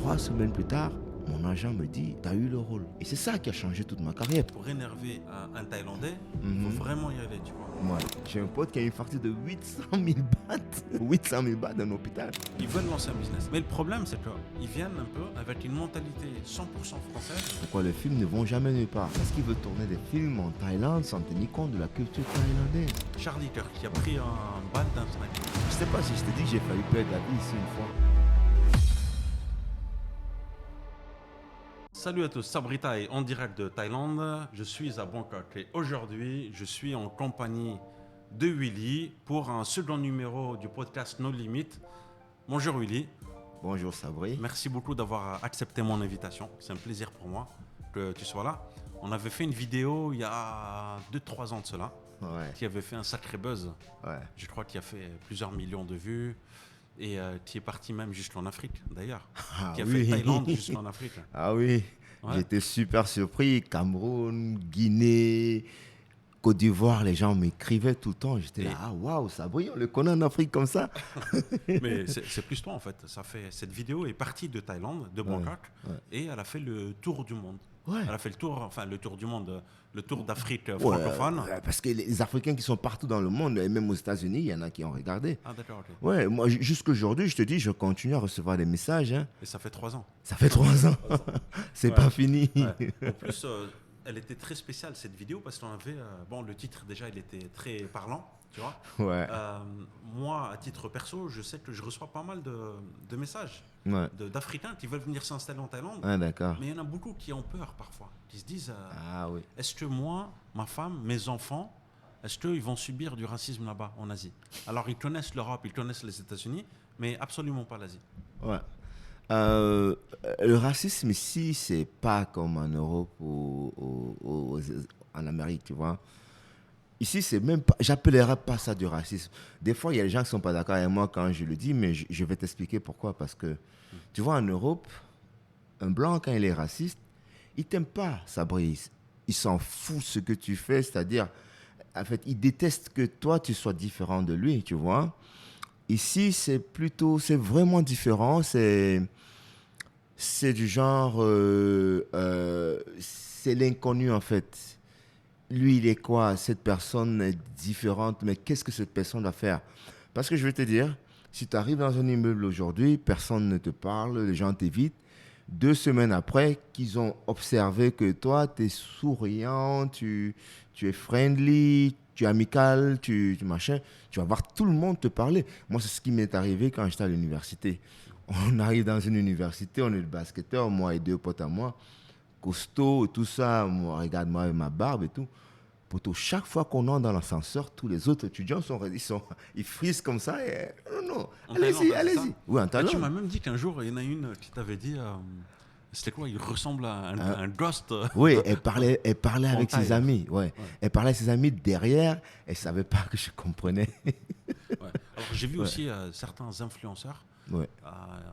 3 semaines plus tard, mon agent me dit, t'as eu le rôle. Et c'est ça qui a changé toute ma carrière. Pour énerver un Thaïlandais, il faut vraiment y aller, tu vois. Ouais. J'ai un pote qui a une facture de 800 000 bahts. 800 000 bahts d'un hôpital. Ils veulent lancer un business. Mais le problème, c'est qu'ils viennent un peu avec une mentalité 100% française. Pourquoi les films ne vont jamais nulle part? Parce qu'ils veulent tourner des films en Thaïlande sans tenir compte de la culture thaïlandaise. Charlie Kirk qui a pris un balle d'un sniper. Je sais pas si je te dis que j'ai failli perdre la vie ici une fois. Salut à tous, Sabrita est en direct de Thaïlande. Je suis à Bangkok et aujourd'hui, je suis en compagnie de Willy pour un second numéro du podcast No Limit. Bonjour Willy. Bonjour Sabri. Merci beaucoup d'avoir accepté mon invitation. C'est un plaisir pour moi que tu sois là. On avait fait une vidéo il y a 2-3 ans de cela, qui avait fait un sacré buzz. Ouais. Je crois qu'il a fait plusieurs millions de vues. Et tu es parti même jusqu'en Afrique, d'ailleurs. Qui a fait Thaïlande jusqu'en Afrique. Ah oui, ouais. J'étais super surpris. Cameroun, Guinée, Côte d'Ivoire, les gens m'écrivaient tout le temps. J'étais là, ah waouh, Sabri, on le connaît en Afrique comme ça. Mais c'est plus toi en fait. Cette vidéo est partie de Thaïlande, de Bangkok, et elle a fait le tour du monde. Ouais. Elle a fait le tour du monde, le tour d'Afrique francophone. Parce que les Africains qui sont partout dans le monde, et même aux États-Unis, il y en a qui ont regardé. Ah d'accord, ok. Ouais, moi jusqu'aujourd'hui, je te dis, je continue à recevoir des messages. Hein. Et ça fait 3 ans. Ça fait 3 ans. C'est pas fini. Ouais. En plus, elle était très spéciale cette vidéo parce qu'on avait, le titre déjà, il était très parlant. Tu vois, ouais. Moi, à titre perso, je sais que je reçois pas mal de messages d'Africains qui veulent venir s'installer en Thaïlande. Ah, d'accord. Mais il y en a beaucoup qui ont peur parfois, qui se disent oui. Est-ce que moi, ma femme, mes enfants, est-ce qu'ils vont subir du racisme là-bas en Asie? Alors, ils connaissent l'Europe, ils connaissent les États-Unis, mais absolument pas l'Asie. Ouais. Le racisme ici, c'est pas comme en Europe ou en Amérique, tu vois. Ici, c'est même pas, j'appellerais pas ça du racisme. Des fois, il y a des gens qui sont pas d'accord avec moi quand je le dis, mais je vais t'expliquer pourquoi. Parce que, tu vois, en Europe, un blanc, quand il est raciste, il t'aime pas, Sabri. Il s'en fout ce que tu fais, c'est-à-dire, en fait, il déteste que toi, tu sois différent de lui, tu vois. Ici, c'est vraiment différent. C'est du genre, c'est l'inconnu, en fait. Lui, il est quoi? Cette personne est différente, mais qu'est-ce que cette personne va faire? Parce que je vais te dire, si tu arrives dans un immeuble aujourd'hui, personne ne te parle, les gens t'évitent. 2 semaines après, qu'ils ont observé que toi, tu es souriant, tu es friendly, tu es amical, tu machin, tu vas voir tout le monde te parler. Moi, c'est ce qui m'est arrivé quand j'étais à l'université. On arrive dans une université, on est le basketteur, moi et 2 potes à moi, costaud, tout ça, moi, regarde-moi avec ma barbe et tout. Poto, chaque fois qu'on entre dans l'ascenseur, tous les autres étudiants ils frisent comme ça. Et, non, allez-y. Oui, en Thaïlande. Tu m'as même dit qu'un jour, il y en a une qui t'avait dit, c'était quoi? Il ressemble à un ghost. Oui, elle parlait avec ses amis. Ouais. Elle parlait avec ses amis derrière. Elle ne savait pas que je comprenais. Alors, j'ai vu aussi certains influenceurs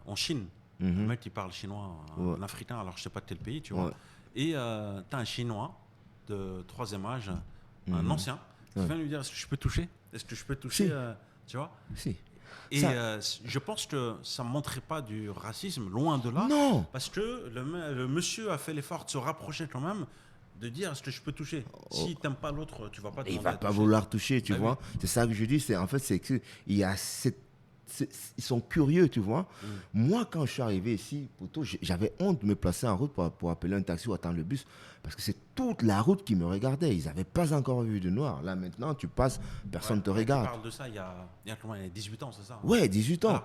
en Chine. Un mec qui parle chinois, un africain, alors je ne sais pas de quel pays, tu vois. Et tu as un chinois de 3e âge, un ancien, qui vient lui dire est-ce que je peux toucher? Est-ce que je peux toucher tu vois? Si. Et je pense que ça ne montrait pas du racisme, loin de là. Non. Parce que le monsieur a fait l'effort de se rapprocher quand même, de dire est-ce que je peux toucher? Si tu n'aimes pas l'autre, tu ne vas pas demander. Il ne va pas vouloir toucher, tu vois. Oui. C'est ça que je dis. C'est qu'il y a ils sont curieux, tu vois. Moi, quand je suis arrivé ici, j'avais honte de me placer en route pour appeler un taxi ou attendre le bus. Parce que c'est toute la route qui me regardait. Ils n'avaient pas encore vu de noir. Là, maintenant, tu passes, personne ne te regarde. Tu parles de ça il y a combien? 18 ans, c'est ça? Ouais, 18 ans.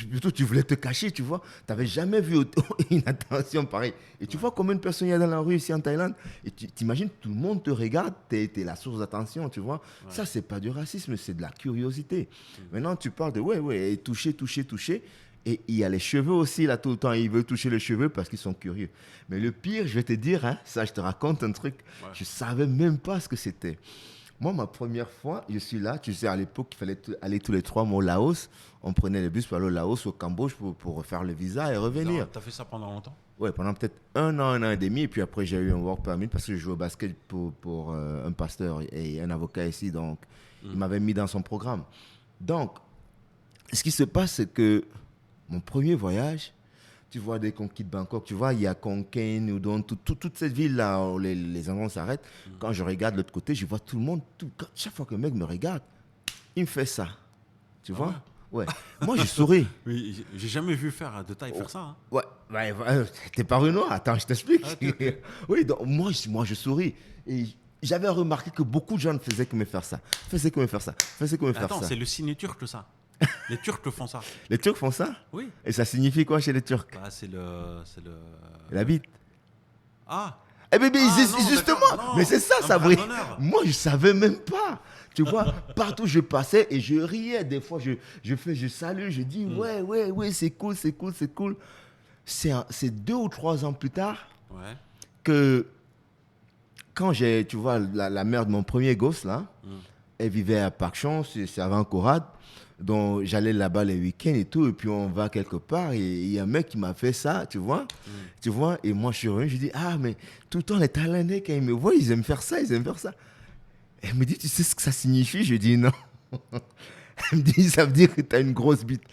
Plutôt, tu voulais te cacher, tu vois. Tu n'avais jamais vu une attention pareille. Et tu vois combien de personnes il y a dans la rue ici en Thaïlande. Et tu t'imagines, tout le monde te regarde, tu es la source d'attention, tu vois. Ouais. Ça, c'est pas du racisme, c'est de la curiosité. Maintenant, tu parles de, toucher. Et il y a les cheveux aussi, là, tout le temps. Ils veulent toucher les cheveux parce qu'ils sont curieux. Mais le pire, je vais te dire, hein, ça, je te raconte un truc. Ouais. Je ne savais même pas ce que c'était. Moi, ma première fois, je suis là. Tu sais, à l'époque, il fallait aller tous les 3 mois au Laos. On prenait le bus pour aller au Laos, au Cambodge, pour refaire le visa et revenir. Tu as fait ça pendant longtemps? Oui, pendant peut-être 1 an, 1 an et demi. Et puis après, j'ai eu un work permit parce que je jouais au basket pour un pasteur et un avocat ici. Donc, il m'avait mis dans son programme. Donc, ce qui se passe, c'est que mon premier voyage, tu vois, dès qu'on quitte Bangkok, tu vois, il y a Khon Kaen, Udon, toute cette ville-là où les avions s'arrêtent. Quand je regarde de l'autre côté, je vois tout le monde, chaque fois que le mec me regarde, il me fait ça. Tu vois? Ouais. Moi, je souris. Oui, j'ai jamais vu faire de taille faire ça. Hein. Ouais, t'es pas Renoir. Attends, je t'explique. Okay. Oui, donc moi, je souris. Et j'avais remarqué que beaucoup de gens ne faisaient que me faire ça. Attends, c'est le signe turc, tout ça. Les Turcs le font ça. Les Turcs font ça? Oui. Et ça signifie quoi chez les Turcs? Bah, c'est le... La bite. Ah. Eh bien, justement, mais c'est ça, Sabri. Moi, je savais même pas. Tu vois, partout je passais et je riais. Des fois, je salue, je dis ouais, c'est cool. C'est 2 ou 3 ans plus tard que quand tu vois, la mère de mon premier gosse, là, elle vivait à Pakchon, c'est avant Corade. Donc, j'allais là-bas les week-ends et tout, et puis on va quelque part, et il y a un mec qui m'a fait ça, tu vois, et moi, je suis revenu, je dis, mais tout le temps, les Thaïlandais, quand ils me voient, ils aiment faire ça. Elle me dit, tu sais ce que ça signifie? Je dis, non. Elle me dit, ça veut dire que tu as une grosse bite.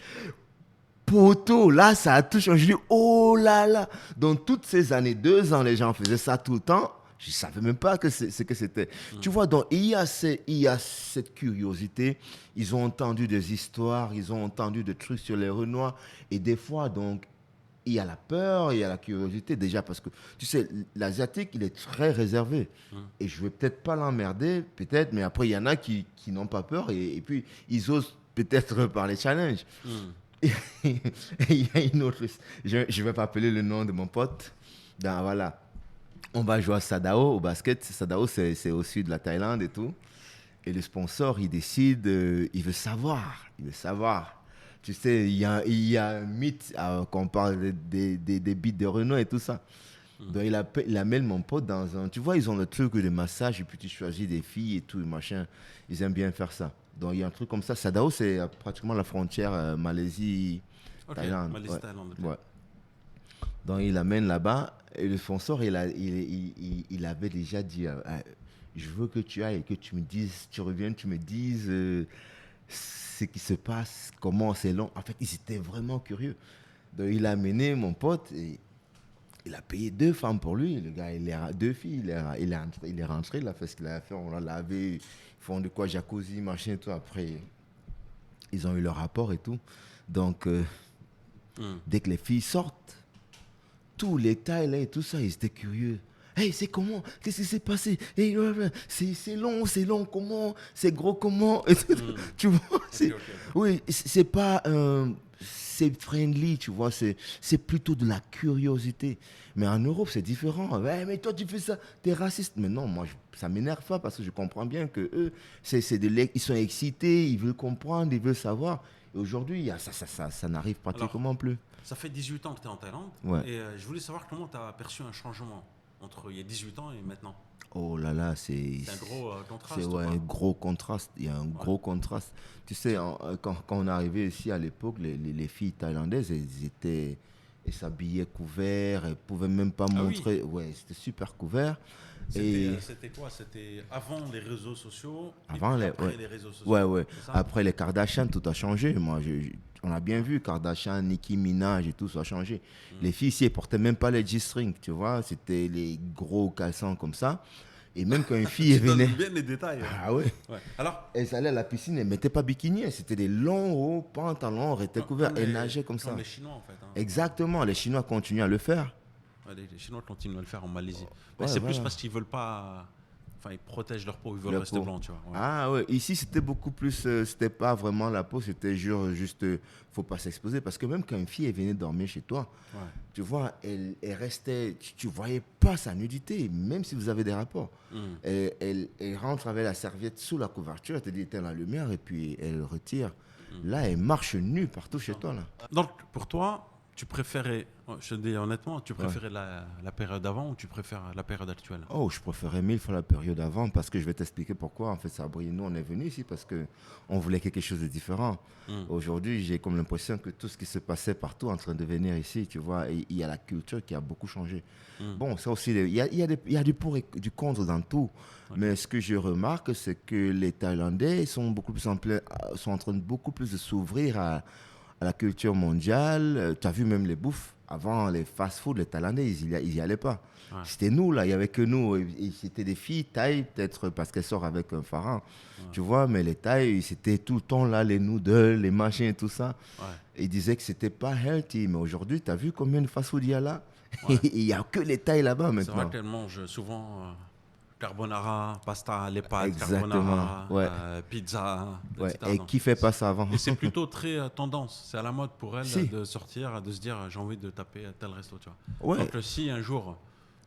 Poteau, là, ça a tout changé. Je dis, oh là là. Donc, toutes ces années, 2 ans, les gens faisaient ça tout le temps. Je ne savais même pas ce que c'était. Tu vois, donc il y a cette curiosité. Ils ont entendu des histoires, ils ont entendu des trucs sur les Renois. Et des fois, donc, il y a la peur, il y a la curiosité. Déjà, parce que, tu sais, l'Asiatique, il est très réservé. Et je ne vais peut-être pas l'emmerder, peut-être, mais après, il y en a qui n'ont pas peur. Et puis, ils osent peut-être par les challenges. Et il y a une autre... Je ne vais pas appeler le nom de mon pote. Voilà. On va jouer à Sadao au basket. Sadao, c'est au sud de la Thaïlande et tout. Et le sponsor, il décide, il veut savoir. Tu sais, il y a un mythe quand on parle des bites de Renault et tout ça. Donc, il amène mon pote dans un... Tu vois, ils ont le truc de massage et puis tu choisis des filles et tout, et machin. Ils aiment bien faire ça. Donc, il y a un truc comme ça. Sadao, c'est pratiquement la frontière Malaisie-Thaïlande. Malaisie-Thaïlande. Ouais. Donc, il l'amène là-bas. Et le sponsor, il avait déjà dit, je veux que tu ailles et que tu me dises, tu reviennes, tu me dises ce qui se passe, comment c'est long. En fait, ils étaient vraiment curieux. Donc, il a amené mon pote et il a payé 2 femmes pour lui. Le gars, 2 filles. Il est rentré, il a fait ce qu'il a fait. On l'a lavé, ils font de quoi, jacuzzi, machin et tout. Après, ils ont eu leur rapport et tout. Donc, dès que les filles sortent, tous les Thaïlandais et tout ça, ils étaient curieux. Hey, c'est comment? Qu'est-ce qui s'est passé? Hey, c'est long, comment? C'est gros, comment? Tu vois? Okay. Oui, c'est pas... c'est friendly, tu vois, c'est plutôt de la curiosité. Mais en Europe, c'est différent. Ouais, mais toi, tu fais ça, t'es raciste. Mais non, moi, ça m'énerve pas parce que je comprends bien qu'eux, ils sont excités, ils veulent comprendre, ils veulent savoir. Et aujourd'hui, ça n'arrive pratiquement plus. Ça fait 18 ans que tu es en Thaïlande. Et je voulais savoir comment tu as perçu un changement entre il y a 18 ans et maintenant. Oh là là, c'est un gros contraste. C'est un gros contraste. Il y a un gros contraste. Tu sais, quand on est arrivé ici à l'époque, les filles thaïlandaises, elles s'habillaient couvertes, elles ne pouvaient même pas montrer. Ouais, c'était super couvert. C'était quoi? C'était avant les réseaux sociaux après les réseaux sociaux. Ouais. Après les Kardashian, tout a changé. Moi, on a bien vu Kardashian, Nicki Minaj et tout, ça a changé. Les filles ici, elles ne portaient même pas les G-strings, tu vois. C'était les gros caleçons comme ça. Et même quand une fille venait... bien les détails. Ah ouais. Alors, elles allaient à la piscine, elles ne mettaient pas bikini. C'était des longs hauts pantalons, elles étaient couverts, elles nageaient comme ça. Comme les Chinois, en fait. Hein. Exactement, les Chinois continuent à le faire. Ouais, les Chinois continuent à le faire en Malaisie. C'est plus parce qu'ils veulent pas... Enfin, ils protègent leur peau, ils veulent rester blancs, tu vois. Ouais. Ah ouais, ici c'était beaucoup plus, c'était pas vraiment la peau, c'était juste, faut pas s'exposer. Parce que même quand une fille venait dormir chez toi, tu vois, elle restait, tu voyais pas sa nudité, même si vous avez des rapports. Elle rentre avec la serviette sous la couverture, elle te dit éteins la lumière et puis elle retire. Là, elle marche nue partout chez toi. Là. Donc, pour toi, tu préférais, je te dis honnêtement, tu préférais la période avant ou tu préfères la période actuelle? Oh, je préférais 1000 fois la période avant parce que je vais t'expliquer pourquoi. En fait, Sabri, nous, on est venus ici parce qu'on voulait quelque chose de différent. Aujourd'hui, j'ai comme l'impression que tout ce qui se passait partout en train de venir ici, tu vois, il y a la culture qui a beaucoup changé. Bon, ça aussi, il y a du pour et du contre dans tout. Mais ce que je remarque, c'est que les Thaïlandais sont en train de beaucoup plus de s'ouvrir à la culture mondiale. Tu as vu même les bouffes. Avant, les fast-food, les Thaïlandais, ils y allaient pas. Ouais. C'était nous, là. Il n'y avait que nous. Et c'était des filles thaï, peut-être parce qu'elles sortent avec un pharaon. Ouais. Tu vois, mais les thaïs, c'était tout le temps là, les noodles, les machins et tout ça. Ouais. Et ils disaient que c'était pas healthy. Mais aujourd'hui, tu as vu combien de fast-food il y a là? Ouais. Il n'y a que les thaïs là-bas maintenant. C'est vrai qu'elles mangent souvent carbonara, pasta, les pâtes, exactement. Carbonara, ouais. Pizza, ouais. etc. Et qui fait pas ça avant? Et c'est plutôt très tendance. C'est à la mode pour elles de sortir, de se dire j'ai envie de taper tel resto. Tu vois. Ouais. Donc si un jour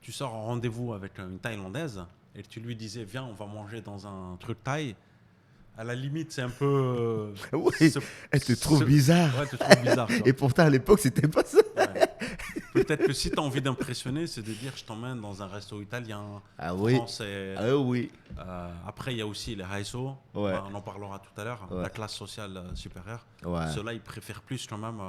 tu sors en rendez-vous avec une Thaïlandaise et que tu lui disais viens on va manger dans un truc thaï, à la limite c'est un peu... oui, elle te trouve bizarre. Ouais, te trouve bizarre. Et pourtant à l'époque c'était pas ça. Ouais. Peut-être que si tu as envie d'impressionner, c'est de dire je t'emmène dans un resto italien, français. Ah oui. Après, il y a aussi les haiso. Ouais. On en parlera tout à l'heure. Ouais. La classe sociale supérieure. Ouais. Ceux-là, ils préfèrent plus quand même.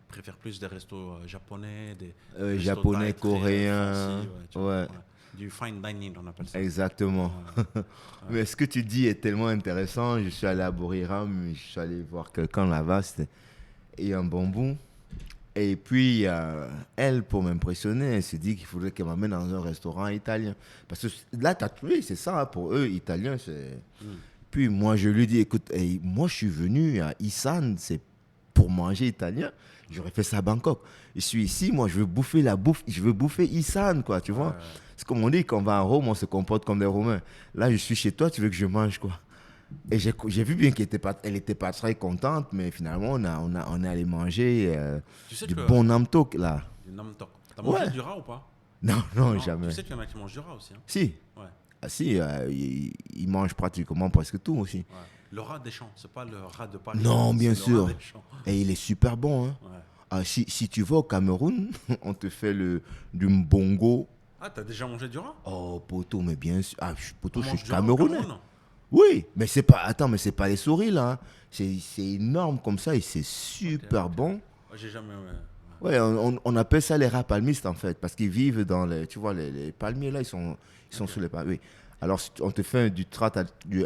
Préfèrent plus des restos japonais, des japonais, coréens. Ouais. Du fine dining, on appelle ça. Exactement. Mais ce que tu dis est tellement intéressant. Je suis allé à Buriram, je suis allé voir quelqu'un là-bas. Et un bonbon. Et puis, elle, pour m'impressionner, elle s'est dit qu'il faudrait qu'elle m'amène dans un restaurant italien. Parce que là, tu as trouvé, c'est ça, pour eux, italien, c'est... Puis moi, je lui dis, écoute, moi, je suis venu à Isan, c'est pour manger italien. J'aurais fait ça à Bangkok. Je suis ici, moi, je veux bouffer la bouffe, je veux bouffer Isan, quoi, tu vois. C'est comme on dit, quand on va à Rome, on se comporte comme des Romains. Là, je suis chez toi, tu veux que je mange, quoi. Et j'ai vu bien qu'elle n'était pas très contente, mais finalement, on est allé manger du bon namtok, là. Du namtok. T'as mangé du rat ou pas? Non, jamais. Tu sais qu'il y en a qui mangent du rat aussi. Hein? Si. Ouais. Ah si, ils mangent pratiquement presque tout aussi. Ouais. Le rat des champs, c'est pas le rat de Paris. Non, bien sûr. Et il est super bon. Hein. Ouais. Si tu vas au Cameroun, on te fait du mbongo. Ah, t'as déjà mangé du rat? Oh, poto, mais bien sûr. Ah, poto, je suis camerounais. Oui, mais c'est pas les souris là. C'est énorme comme ça et c'est super bon. J'ai jamais. Ouais, on appelle ça les rats palmistes en fait parce qu'ils vivent dans tu vois les palmiers là, ils sont sur les palmiers. Oui. Alors on te fait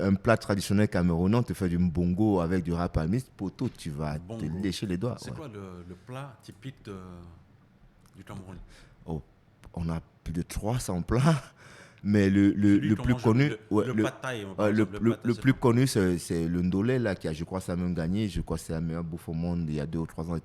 un plat traditionnel camerounais, on te fait du mbongo avec du rat palmiste, poto, tu vas te lécher les doigts. C'est quoi le plat typique du Cameroun? Oh, on a plus de 300 plats. Mais le plus connu, le plus connu, c'est le Ndolé là qui a, je crois, ça a même gagné. Je crois que c'est la meilleure bouffe au monde il y a 2 ou 3 ans.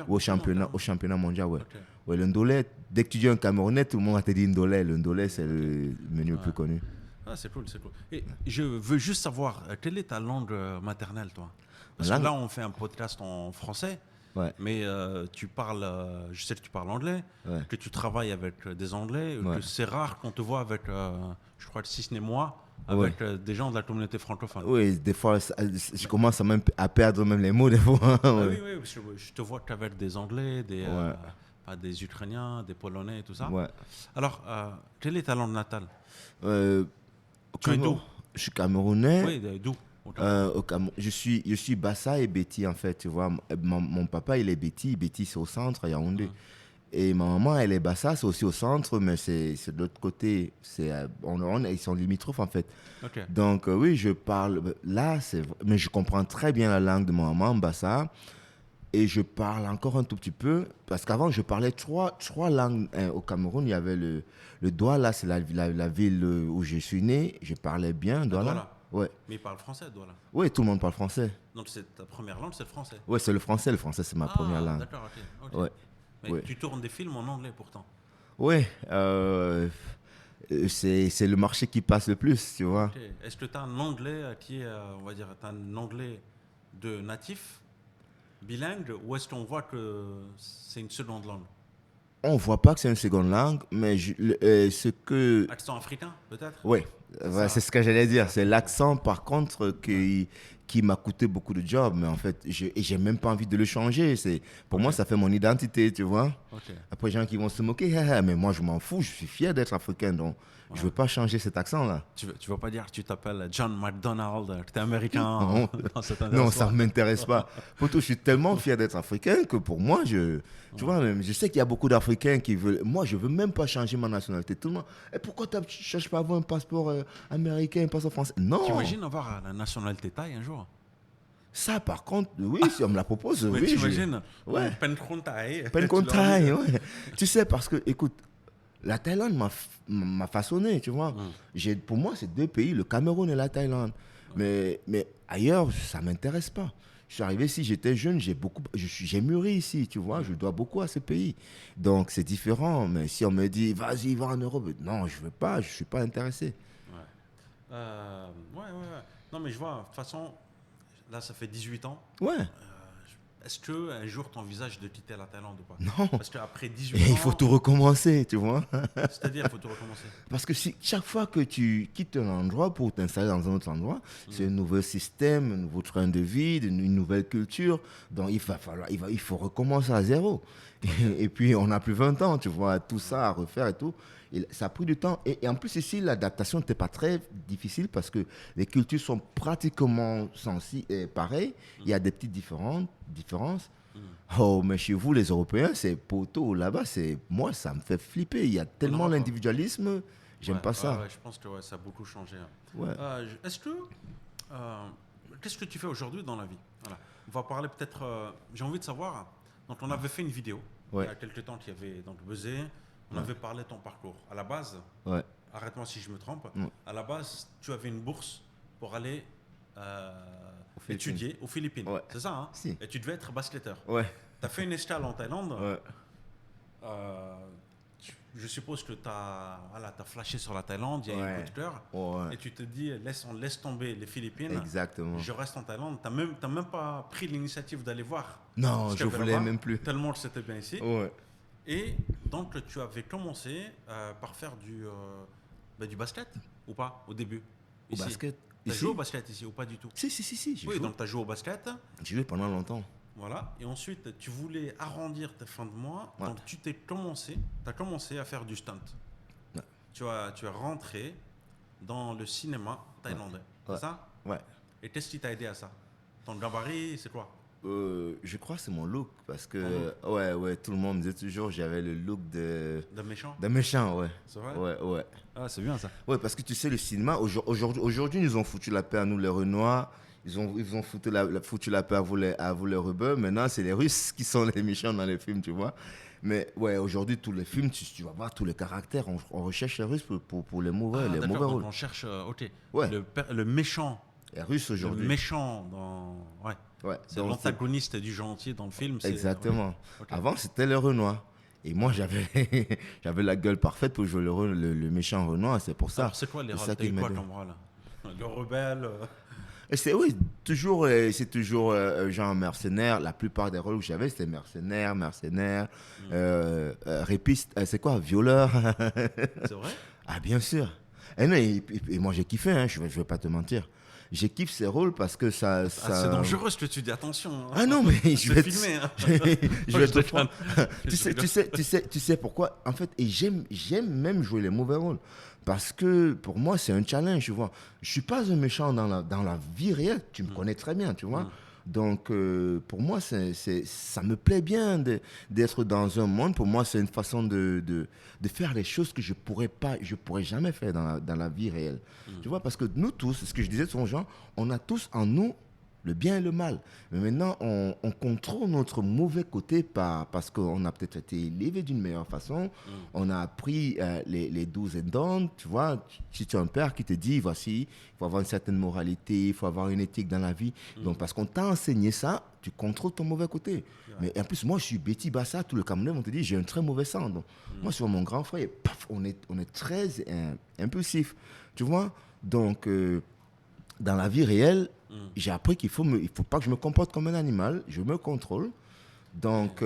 Au championnat mondial, ouais. Okay. Ouais, le Ndolé, dès que tu dis un Camerounais, tout le monde va te dire Ndolé. Le Ndolé, c'est le menu le plus connu. Ah, c'est cool, c'est cool. Et je veux juste savoir, quelle est ta langue maternelle, toi? Parce que là, on fait un podcast en français. Ouais. Mais tu parles, je sais que tu parles anglais, que tu travailles avec des Anglais, que c'est rare qu'on te voit avec, je crois, si ce n'est moi, avec des gens de la communauté francophone. Oui, des fois, je commence à perdre même les mots des fois. Oui, parce que je te vois qu'avec des Anglais, des Ukrainiens, des Polonais et tout ça. Ouais. Alors, quelle est ta langue natale? Tu es d'où? Je suis camerounais. Oui, d'où? Je suis Bassa et Betty en fait, tu vois. Mon papa il est Betty c'est au centre à Yaoundé. Et ma maman elle est Bassa, c'est aussi au centre, mais c'est de l'autre côté. Ils sont limitrophes en fait. Okay. Donc oui, je parle là, mais je comprends très bien la langue de ma maman Bassa. Et je parle encore un tout petit peu, parce qu'avant je parlais trois langues au Cameroun. Il y avait le Douala, c'est la ville où je suis né. Je parlais bien Douala. Ouais. Mais il parle français, Douala. Oui, tout le monde parle français. Donc ta première langue, c'est le français? Oui, c'est le français. Le français, c'est ma première langue. D'accord, ok. Ouais. Mais tu tournes des films en anglais pourtant? Oui, c'est le marché qui passe le plus, tu vois. Okay. Est-ce que tu as un anglais qui est, on va dire, un anglais de natif, bilingue, ou est-ce qu'on voit que c'est une seconde langue? On ne voit pas que c'est une seconde langue, mais ce que... Accent africain, peut-être? Oui, c'est ce que j'allais dire. C'est l'accent, par contre, qui m'a coûté beaucoup de jobs. Mais en fait, j'ai même pas envie de le changer. Pour moi, ça fait mon identité, tu vois. Okay. Après, les gens qui vont se moquer, mais moi, je m'en fous. Je suis fier d'être africain, donc je ne veux pas changer cet accent-là. Tu ne veux pas dire que tu t'appelles John McDonald, que tu es américain? Non, ça ne m'intéresse pas. Pourtant, je suis tellement fier d'être africain que pour moi, tu vois, même, je sais qu'il y a beaucoup d'Africains qui veulent... Moi, je ne veux même pas changer ma nationalité. Tout le monde, pourquoi tu ne cherches pas à avoir un passeport américain, un passeport français? Non. Tu imagines avoir la nationalité thaï un jour? Ça, par contre, oui, si on me la propose, oui. T'imagines ouais. Penkontai. Penkontai, ouais. Tu sais, parce que, écoute, la Thaïlande m'a façonné, tu vois. Pour moi, c'est 2 pays, le Cameroun et la Thaïlande. Mais ailleurs, ça ne m'intéresse pas. Je suis arrivé ici, j'étais jeune, j'ai mûri ici, tu vois. Je dois beaucoup à ce pays. Donc, c'est différent. Mais si on me dit, vas-y, va en Europe, non, je ne veux pas, je ne suis pas intéressé. Ouais. Non, mais je vois, de toute façon, là, ça fait 18 ans. Ouais. Est-ce qu'un jour, tu envisages de quitter la Thaïlande ou pas? Non. Parce qu'après 18 ans... il faut tout recommencer, tu vois. C'est-à-dire, il faut tout recommencer. Parce que chaque fois que tu quittes un endroit pour t'installer dans un autre endroit, c'est un nouveau système, un nouveau train de vie, une nouvelle culture. Donc, il faut recommencer à zéro. Et puis, on n'a plus 20 ans, tu vois, tout ça à refaire et tout. Et ça a pris du temps. Et en plus, ici, l'adaptation n'était pas très difficile parce que les cultures sont pratiquement pareilles. Il y a des petites différences. Oh, mais chez vous, les Européens, c'est poteau. Là-bas, moi, ça me fait flipper. Il y a tellement d'individualisme. J'aime pas ça. Je pense que ça a beaucoup changé. Ouais. Qu'est-ce que tu fais aujourd'hui dans la vie? Voilà. On va parler peut-être... j'ai envie de savoir. Donc, on avait fait une vidéo il y a quelques temps qui avait donc buzzé. On avait parlé de ton parcours. À la base, arrête-moi si je me trompe, à la base, tu avais une bourse pour aller étudier aux Philippines. Ouais. C'est ça, hein? Si. Et tu devais être basketteur. Ouais. Tu as fait une escale en Thaïlande. Ouais. Je suppose que tu as flashé sur la Thaïlande, il y a un coup de cœur. Ouais. Et tu te dis, on laisse tomber les Philippines. Exactement. Je reste en Thaïlande. Tu n'as même pas pris l'initiative d'aller voir. Non, je voulais même plus. Tellement que c'était bien ici. Ouais. Et donc, tu avais commencé par faire du basket ou pas au début? Au basket. Tu as joué au basket ici ou pas du tout? Si. Oui, donc tu as joué au basket. J'ai joué pendant longtemps. Voilà. Et ensuite, tu voulais arrondir tes fins de mois. Ouais. Donc, tu as commencé à faire du stunt. Ouais. Tu es rentré dans le cinéma thaïlandais. C'est ça? Ouais. Et qu'est-ce qui t'a aidé à ça? Ton gabarit, c'est quoi? Je crois que c'est mon look parce que tout le monde me disait toujours j'avais le look de méchant. De méchant, ouais. C'est vrai? Ouais. Ah, c'est bien ça. Ouais, parce que tu sais le cinéma aujourd'hui ils ont foutu la paix à nous les Renois, ils ont foutu la paix à vous les Rebeux. Maintenant c'est les Russes qui sont les méchants dans les films, tu vois. Mais ouais, aujourd'hui tous les films tu vas voir tous les caractères, on recherche les Russes pour les mauvais rôles. On cherche ouais. le méchant. Les Russes aujourd'hui. Le méchant c'est l'antagoniste du gentil dans le film. Exactement. Okay. Avant, c'était le Renoir. Et moi, j'avais la gueule parfaite pour jouer le méchant Renoir. C'est pour ça. Alors, c'est quoi les rôles? T'as eu quoi comme rôle? Le rebelle c'est toujours genre mercenaire. La plupart des rôles que j'avais, c'était mercenaire, répiste. C'est quoi? Violeur. C'est vrai? Ah, bien sûr. Et moi, j'ai kiffé, hein, je vais pas te mentir. J'ai kiffé ces rôles parce que ça... c'est dangereux ce que tu dis, attention. Hein. Ah non, mais je vais filmer. Hein. je vais te prendre. tu sais pourquoi? En fait, et j'aime même jouer les mauvais rôles. Parce que pour moi, c'est un challenge, tu vois. Je suis pas un méchant dans la vie réelle. Tu me connais très bien, tu vois. Donc, pour moi, ça me plaît bien d'être dans un monde. Pour moi, c'est une façon de faire les choses que je pourrais jamais faire dans la vie réelle. Tu vois, parce que nous tous, ce que je disais souvent aux gens, on a tous en nous le bien et le mal. Mais maintenant, on contrôle notre mauvais côté parce qu'on a peut-être été élevé d'une meilleure façon. On a appris les do's and don'ts. Tu vois, si tu as un père qui te dit, voici, il faut avoir une certaine moralité, il faut avoir une éthique dans la vie. Donc, parce qu'on t'a enseigné ça, tu contrôles ton mauvais côté. Mais en plus, moi, je suis Betty Bassa. Tous les Camerounais vont te dire, j'ai un très mauvais sang. Donc, moi, sur mon grand frère, paf, on est très impulsif. Tu vois? Donc, dans la vie réelle, j'ai appris qu'il faut pas que je me comporte comme un animal. Je me contrôle. Donc,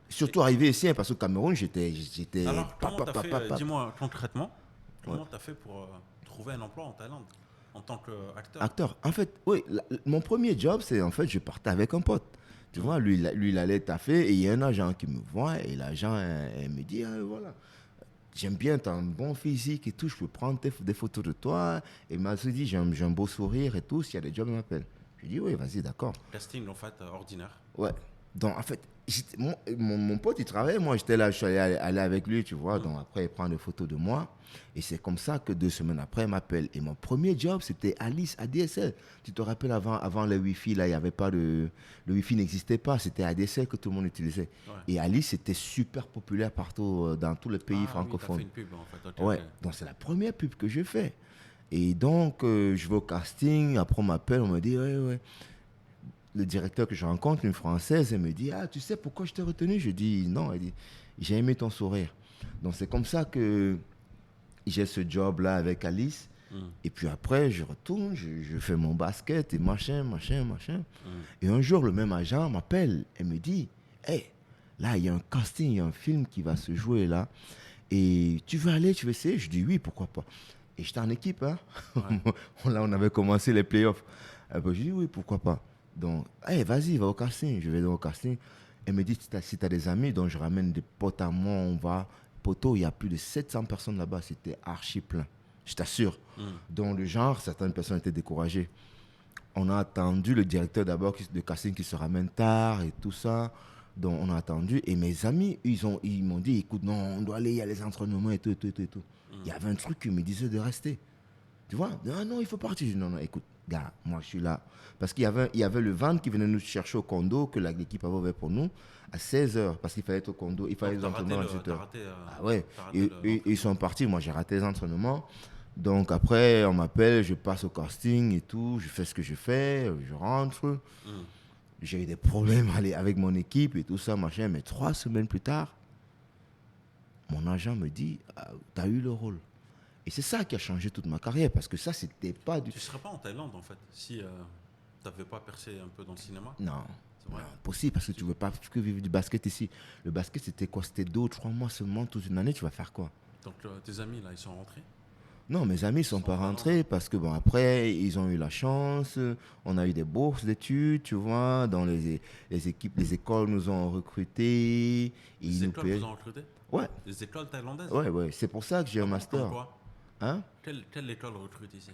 surtout arrivé ici, parce qu'au Cameroun, j'étais... Alors, comment t'as fait, dis-moi concrètement, comment t'as fait pour trouver un emploi en Thaïlande en tant qu'acteur? En fait, oui, mon premier job, c'est en fait, je partais avec un pote. Tu vois, lui, il allait taffer et il y a un agent qui me voit et l'agent, elle me dit, voilà. J'aime bien, tu as un bon physique et tout, je peux prendre des photos de toi. Et il m'a dit, j'ai un beau sourire et tout, s'il y a des jobs, il m'appelle. Je dis, oui, vas-y, d'accord. Casting, en fait, ordinaire. Ouais. Donc, en fait, mon pote, il travaillait. Moi, j'étais là, je suis allé avec lui, tu vois. Donc, après, il prend des photos de moi. Et c'est comme ça que 2 semaines après, il m'appelle. Et mon premier job, c'était Alice, ADSL. Tu te rappelles, avant le Wi-Fi, là, il y avait pas de... Le Wi-Fi n'existait pas. C'était ADSL que tout le monde utilisait. Ouais. Et Alice, c'était super populaire partout, dans tous les pays francophones. Oui, t'as fait une pub, en fait. Ouais. Donc, c'est la première pub que j'ai fait. Et donc, je vais au casting. Après, on m'appelle, on me dit, ouais. Le directeur que je rencontre, une Française, elle me dit, ah, tu sais pourquoi je t'ai retenu? Je dis, non. Elle dit, j'ai aimé ton sourire. Donc, c'est comme ça que j'ai ce job-là avec Alice. Et puis après, je retourne, je fais mon basket et machin. Et un jour, le même agent m'appelle et me dit, hey, là, il y a un casting, il y a un film qui va se jouer là. Et tu veux aller, tu veux essayer? Je dis oui, pourquoi pas. Et j'étais en équipe, hein. Ouais. Là, on avait commencé les playoffs. Je dis oui, pourquoi pas. Donc, hey, vas-y, va au casting. Je vais au casting. Elle me dit, si tu as des amis, donc je ramène des potes à moi, on va. Poteau, il y a plus de 700 personnes là-bas, c'était archi plein. Je t'assure. Donc, le genre, certaines personnes étaient découragées. On a attendu le directeur d'abord de casting qui se ramène tard et tout ça. Donc, on a attendu. Et mes amis, ils m'ont dit, écoute, non, on doit aller, il y a les entraînements et tout. Il y avait un truc qui me disait de rester. Tu vois? Ah non, il faut partir. Je dis, non, écoute, gars, moi, je suis là. Parce qu'il y avait le van qui venait nous chercher au condo que l'équipe avait ouvert pour nous à 16h. Parce qu'il fallait être au condo. Il fallait les entraînements à 17h. Ah ouais. Et ils sont partis. Moi, j'ai raté les entraînements. Donc, après, on m'appelle, je passe au casting et tout. Je fais ce que je fais. Je rentre. J'ai eu des problèmes avec mon équipe et tout ça, machin. Mais 3 semaines plus tard, mon agent me dit, tu as eu le rôle. Et c'est ça qui a changé toute ma carrière, parce que ça, c'était pas du... Tu ne serais pas en Thaïlande, en fait, si tu n'avais pas percé un peu dans le cinéma? Non, possible, parce que tu ne veux pas que vivre du basket ici. Le basket, c'était quoi? C'était 2 ou 3 mois seulement, toute une année, tu vas faire quoi? Donc, tes amis, là, ils sont rentrés? Non, mes amis ne sont pas rentrés, parce que, bon, après, ils ont eu la chance, on a eu des bourses d'études, tu vois, dans les équipes, les écoles nous ont recrutés. Les écoles vous ont recrutés? Ouais. Les écoles thaïlandaises? Ouais, c'est pour ça que j'ai un master. Quoi? Hein? Quelle école recrute ici?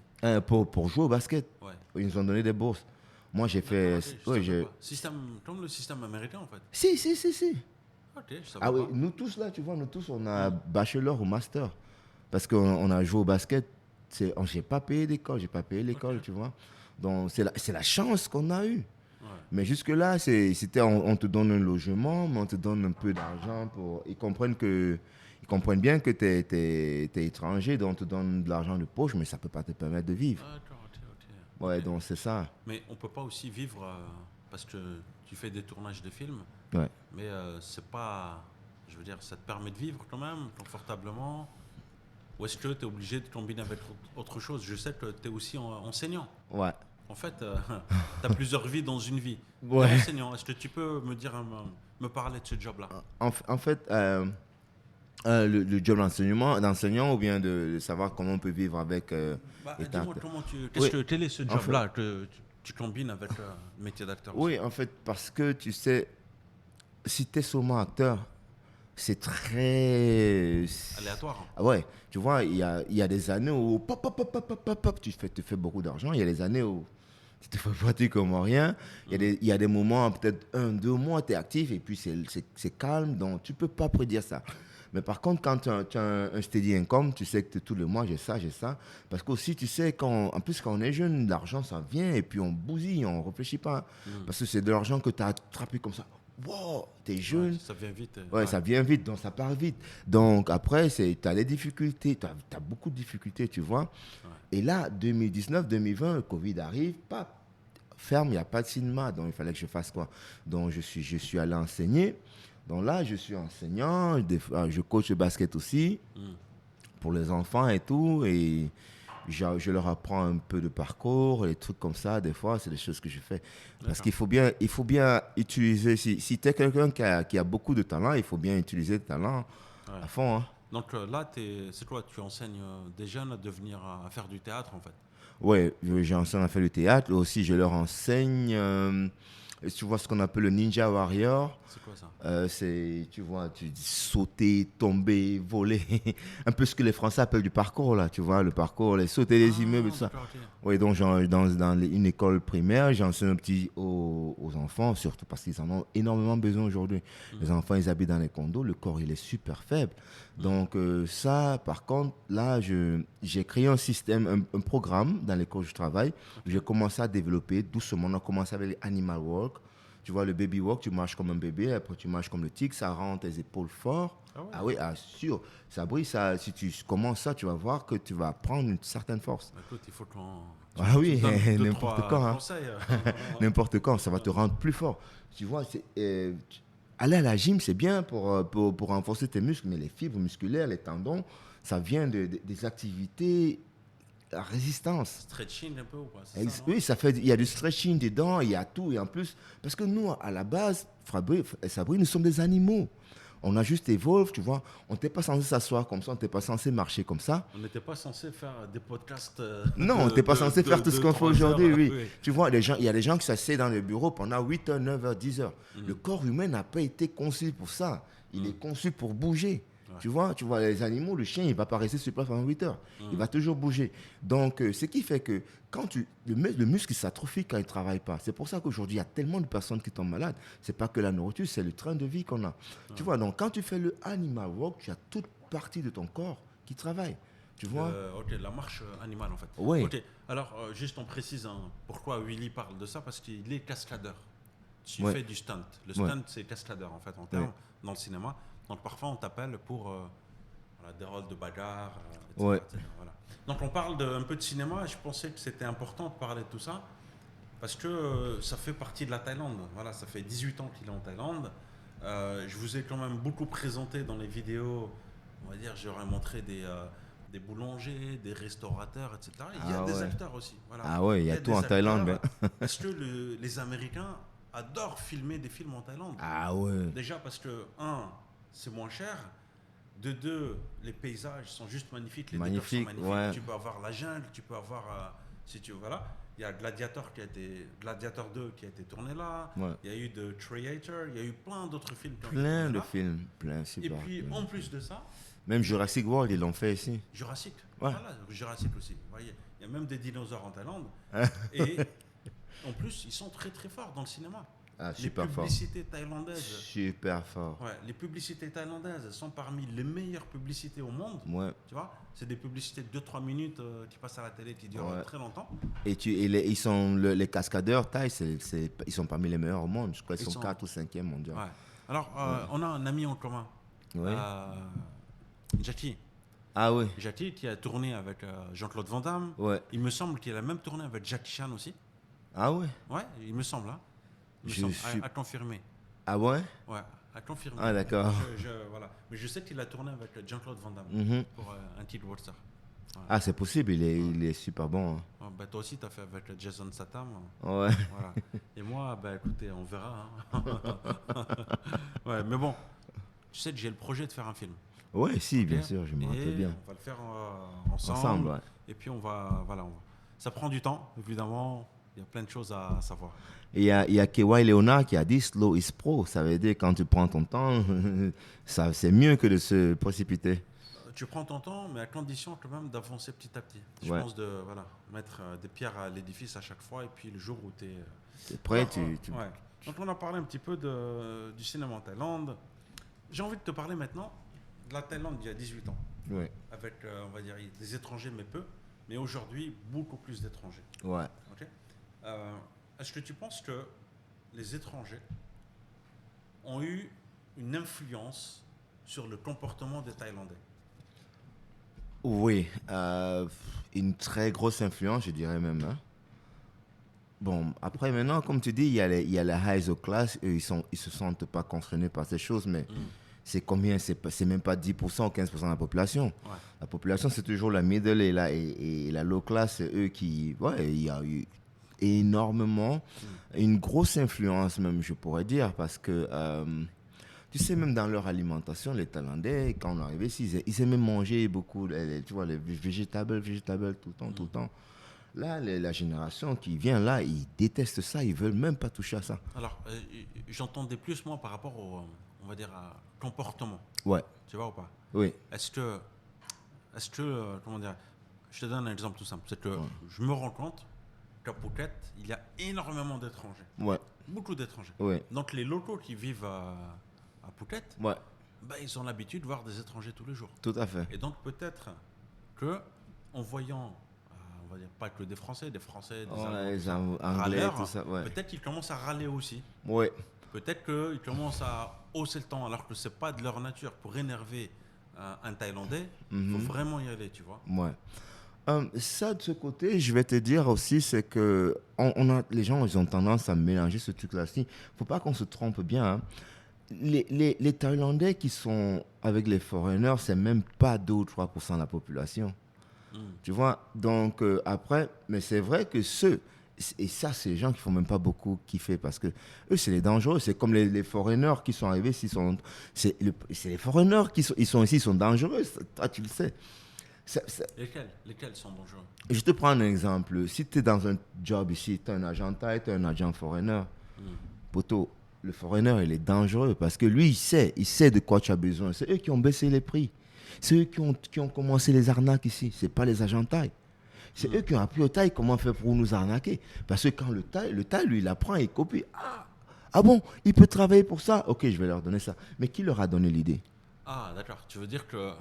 Pour jouer au basket. Ouais. Ils nous ont donné des bourses. Moi, j'ai fait... Comme le système américain, en fait? Si. Ok, je savais Ah oui, pas. nous tous, là, tu vois, on a bachelor ou master. Parce qu'on a joué au basket. J'ai pas payé d'école, okay. Tu vois. Donc, c'est la chance qu'on a eue. Ouais. Mais jusque-là, c'était on te donne un logement, mais on te donne un peu d'argent pour... Ils comprennent bien que tu es étranger, donc on te donne de l'argent de poche, mais ça ne peut pas te permettre de vivre. D'accord, ok. Ouais, donc c'est ça. Mais on ne peut pas aussi vivre, parce que tu fais des tournages de films, ouais. Mais c'est pas... Je veux dire, ça te permet de vivre quand même, confortablement. Ou est-ce que tu es obligé de combiner avec autre chose? Je sais que tu es aussi enseignant. Ouais. En fait, tu as plusieurs vies dans une vie. Ouais. Enseignant, est-ce que tu peux me parler de ce job-là? En fait, le job d'enseignant ou bien de savoir comment on peut vivre avec... dis-moi, quel est ce job-là que tu combines avec le métier d'acteur? Oui, en fait, parce que tu sais, si tu es seulement acteur, c'est très... aléatoire. Ouais, tu vois, il y a des années où tu fais beaucoup d'argent. Il y a des années où tu te fais pratiquement rien. Il y a des moments, peut-être 1-2 mois, tu es actif et puis c'est calme. Donc, tu ne peux pas prédire ça. Mais par contre, quand tu as un steady income, tu sais que tous les mois, j'ai ça. Parce qu'aussi, tu sais, en plus, quand on est jeune, l'argent, ça vient et puis on bousille, on ne réfléchit pas. Parce que c'est de l'argent que tu as attrapé comme ça. Wow, t'es jeune. Ouais, ça vient vite. Ouais, ça vient vite, donc ça part vite. Donc après, tu as des difficultés, tu as beaucoup de difficultés, tu vois. Ouais. Et là, 2019-2020, le Covid arrive, ferme, il n'y a pas de cinéma, donc il fallait que je fasse quoi? Donc je suis allé enseigner. Donc là, je suis enseignant, je coach le basket aussi, pour les enfants et tout, et je leur apprends un peu de parcours, des trucs comme ça, des fois, c'est des choses que je fais. Parce qu'il faut bien utiliser, si tu es quelqu'un qui a beaucoup de talent, il faut bien utiliser le talent à fond. Hein. Donc là, c'est quoi? Tu enseignes des jeunes à faire du théâtre, en fait? Oui, j'enseigne à faire du théâtre. Aussi, je leur enseigne Et tu vois ce qu'on appelle le Ninja Warrior. C'est quoi ça? C'est, tu vois, tu dis sauter, tomber, voler. Un peu ce que les Français appellent du parcours, là. Tu vois, le parcours, les sauter les immeubles et tout ça. Okay. Oui, donc dans une école primaire, j'enseigne aux enfants, surtout parce qu'ils en ont énormément besoin aujourd'hui. Les enfants, ils habitent dans les condos, le corps, il est super faible. Donc ça, par contre, là, j'ai créé un système, un programme dans l'école où je travaille. J'ai commencé à développer doucement. On a commencé avec les animal walk. Tu vois, le baby walk, tu marches comme un bébé, après tu marches comme le tigre, ça rend tes épaules fortes. Ah oui, sûr. Ça brille, ça, si tu commences ça, tu vas voir que tu vas prendre une certaine force. Écoute, il faut qu'on... Ah oui, n'importe quand. Hein. N'importe quand, ça va te rendre plus fort. Tu vois, aller à la gym, c'est bien pour renforcer tes muscles, mais les fibres musculaires, les tendons, ça vient des activités à résistance. Stretching un peu ou quoi? Oui, il y a du stretching dedans, il y a tout. Et en plus, parce que nous, à la base, Sabri, nous sommes des animaux. On a juste évolué, tu vois. On n'était pas censé s'asseoir comme ça, on n'était pas censé marcher comme ça. On n'était pas censé faire des podcasts. Non, on n'était pas censé faire tout ce qu'on fait aujourd'hui, oui. Tu vois, il y a des gens qui s'asseyent dans le bureau pendant 8 heures, 9 heures, 10 heures. Le corps humain n'a pas été conçu pour ça. Il est conçu pour bouger. Ouais. Tu vois, les animaux, le chien, il ne va pas rester sur place pendant 8 heures. Il va toujours bouger. Donc, ce qui fait que quand le muscle s'atrophie quand il ne travaille pas. C'est pour ça qu'aujourd'hui, il y a tellement de personnes qui tombent malades. Ce n'est pas que la nourriture, c'est le train de vie qu'on a. Tu vois, donc quand tu fais le animal walk, tu as toute partie de ton corps qui travaille. Tu vois ok, la marche animale, en fait. Oui. Ok, alors, juste on précise pourquoi Willy parle de ça, parce qu'il est cascadeur. Tu fais du stunt. Le stunt, c'est cascadeur, en fait, en termes, dans le cinéma. Donc parfois on t'appelle pour des rôles de bagarre, etc., etc., voilà. Donc on parle un peu de cinéma et je pensais que c'était important de parler de tout ça parce que ça fait partie de la Thaïlande. Voilà, ça fait 18 ans qu'il est en Thaïlande. Je vous ai quand même beaucoup présenté dans les vidéos, on va dire, j'aurais montré des boulangers, des restaurateurs, etc. Il y a des acteurs aussi. Voilà. Ah ouais, il y a tout en Thaïlande. Parce que les Américains adorent filmer des films en Thaïlande. Ah ouais. Déjà parce que, c'est moins cher. De deux, les paysages sont juste magnifiques. Les décors sont magnifiques. Ouais. Tu peux avoir la jungle, tu peux avoir, si tu veux, voilà. Il y a Gladiator 2 qui a été tourné là. Ouais. Il y a eu The Creator, il y a eu plein d'autres films. Plein de films, super. Et puis, en plus de ça... Même Jurassic World, ils l'ont fait ici. Jurassic, voilà, Jurassic aussi. Vous voyez, il y a même des dinosaures en Thaïlande. Et en plus, ils sont très très forts dans le cinéma. Ah, les publicités thaïlandaises. Super fort. Ouais, les publicités thaïlandaises sont parmi les meilleures publicités au monde. Ouais. Tu vois, c'est des publicités de 2-3 minutes qui passent à la télé qui durent très longtemps. Et les cascadeurs thaïs, ils sont parmi les meilleurs au monde. Je crois qu'ils sont 4 ou 5e mondial. Ouais. Alors, on a un ami en commun. Ouais. Jackie. Ah oui. Jackie qui a tourné avec Jean-Claude Van Damme. Ouais. Il me semble qu'il a même tourné avec Jackie Chan aussi. Ah ouais. Ouais, il me semble. Hein. À confirmer. Ah ouais? Ouais, à confirmer. Ah d'accord. Voilà. Mais je sais qu'il a tourné avec Jean-Claude Van Damme pour un titre World. Voilà. Ah, c'est possible, il est super bon. Hein. Bah, toi aussi, tu as fait avec Jason Statham. Ouais. Voilà. Et moi, écoutez, on verra. Hein. Ouais, mais bon, tu sais que j'ai le projet de faire un film. Ouais, si, bien sûr, je me rappelle bien. On va le faire ensemble. Ouais. Et puis, ça prend du temps, évidemment. Il y a plein de choses à savoir. Et il y a Kawhi Leonard qui a dit slow is pro. Ça veut dire quand tu prends ton temps, c'est mieux que de se précipiter. Tu prends ton temps, mais à condition quand même d'avancer petit à petit. Je pense de mettre des pierres à l'édifice à chaque fois. Et puis le jour où tu es prêt, Ouais. Donc on a parlé un petit peu du cinéma en Thaïlande. J'ai envie de te parler maintenant de la Thaïlande il y a 18 ans. Ouais. Avec, on va dire, des étrangers, mais peu. Mais aujourd'hui, beaucoup plus d'étrangers. Ouais. Okay. Est-ce que tu penses que les étrangers ont eu une influence sur le comportement des Thaïlandais? Oui, une très grosse influence, je dirais même. Hein. Bon, après maintenant, comme tu dis, il y a les high class, eux, ils se sentent pas concernés par ces choses, mais c'est combien? C'est même pas 10% ou 15% de la population. Ouais. La population, c'est toujours la middle et la low class, c'est eux qui... Ouais, il y a eu énormément, une grosse influence même, je pourrais dire, parce que, tu sais, même dans leur alimentation, les Thaïlandais, quand on est arrivé ici, ils aimaient manger beaucoup, tu vois, les végétables tout le temps. Là, la génération qui vient là, ils détestent ça, ils veulent même pas toucher à ça. Alors, j'entendais plus, moi, par rapport au, on va dire, à comportement. Ouais. Tu vois ou pas? Oui. Est-ce que, comment dire, je te donne un exemple tout simple. C'est que je me rends compte qu'à Phuket, il y a énormément d'étrangers. Ouais. Beaucoup d'étrangers. Ouais. Donc, les locaux qui vivent à Phuket, ouais. Ben, ils ont l'habitude de voir des étrangers tous les jours. Tout à fait. Et donc, peut-être que, en voyant, on va dire pas que des Français, des Anglais, râleurs, tout ça, ouais. peut-être qu'ils commencent à râler aussi. Ouais. Peut-être qu'ils commencent à hausser le ton alors que c'est pas de leur nature. Pour énerver un Thaïlandais, il faut vraiment y aller, tu vois. Ouais. Ça, de ce côté, je vais te dire aussi, c'est que les gens, ils ont tendance à mélanger ce truc-là. Il ne faut pas qu'on se trompe bien. Hein. Les Thaïlandais qui sont avec les foreigners, c'est même pas 2 ou 3% de la population. Tu vois, donc après, mais c'est vrai que et ça, c'est les gens qui ne font même pas beaucoup kiffer parce que eux, c'est les dangereux. C'est comme les foreigners qui sont arrivés, c'est les foreigners qui sont ici, ils sont dangereux. Toi, tu le sais. Lesquels sont dangereux? Je te prends un exemple. Si tu es dans un job ici, tu es un agent thaï, tu es un agent foreigner, poto, le foreigner, il est dangereux parce que lui, il sait de quoi tu as besoin. C'est eux qui ont baissé les prix. C'est eux qui ont commencé les arnaques ici. Ce n'est pas les agents thaï. C'est eux qui ont appris au Thaï comment faire pour nous arnaquer. Parce que quand le Thaï, lui, il apprend, il copie. Ah bon, il peut travailler pour ça? Ok, je vais leur donner ça. Mais qui leur a donné l'idée? Ah, d'accord. Tu veux dire que...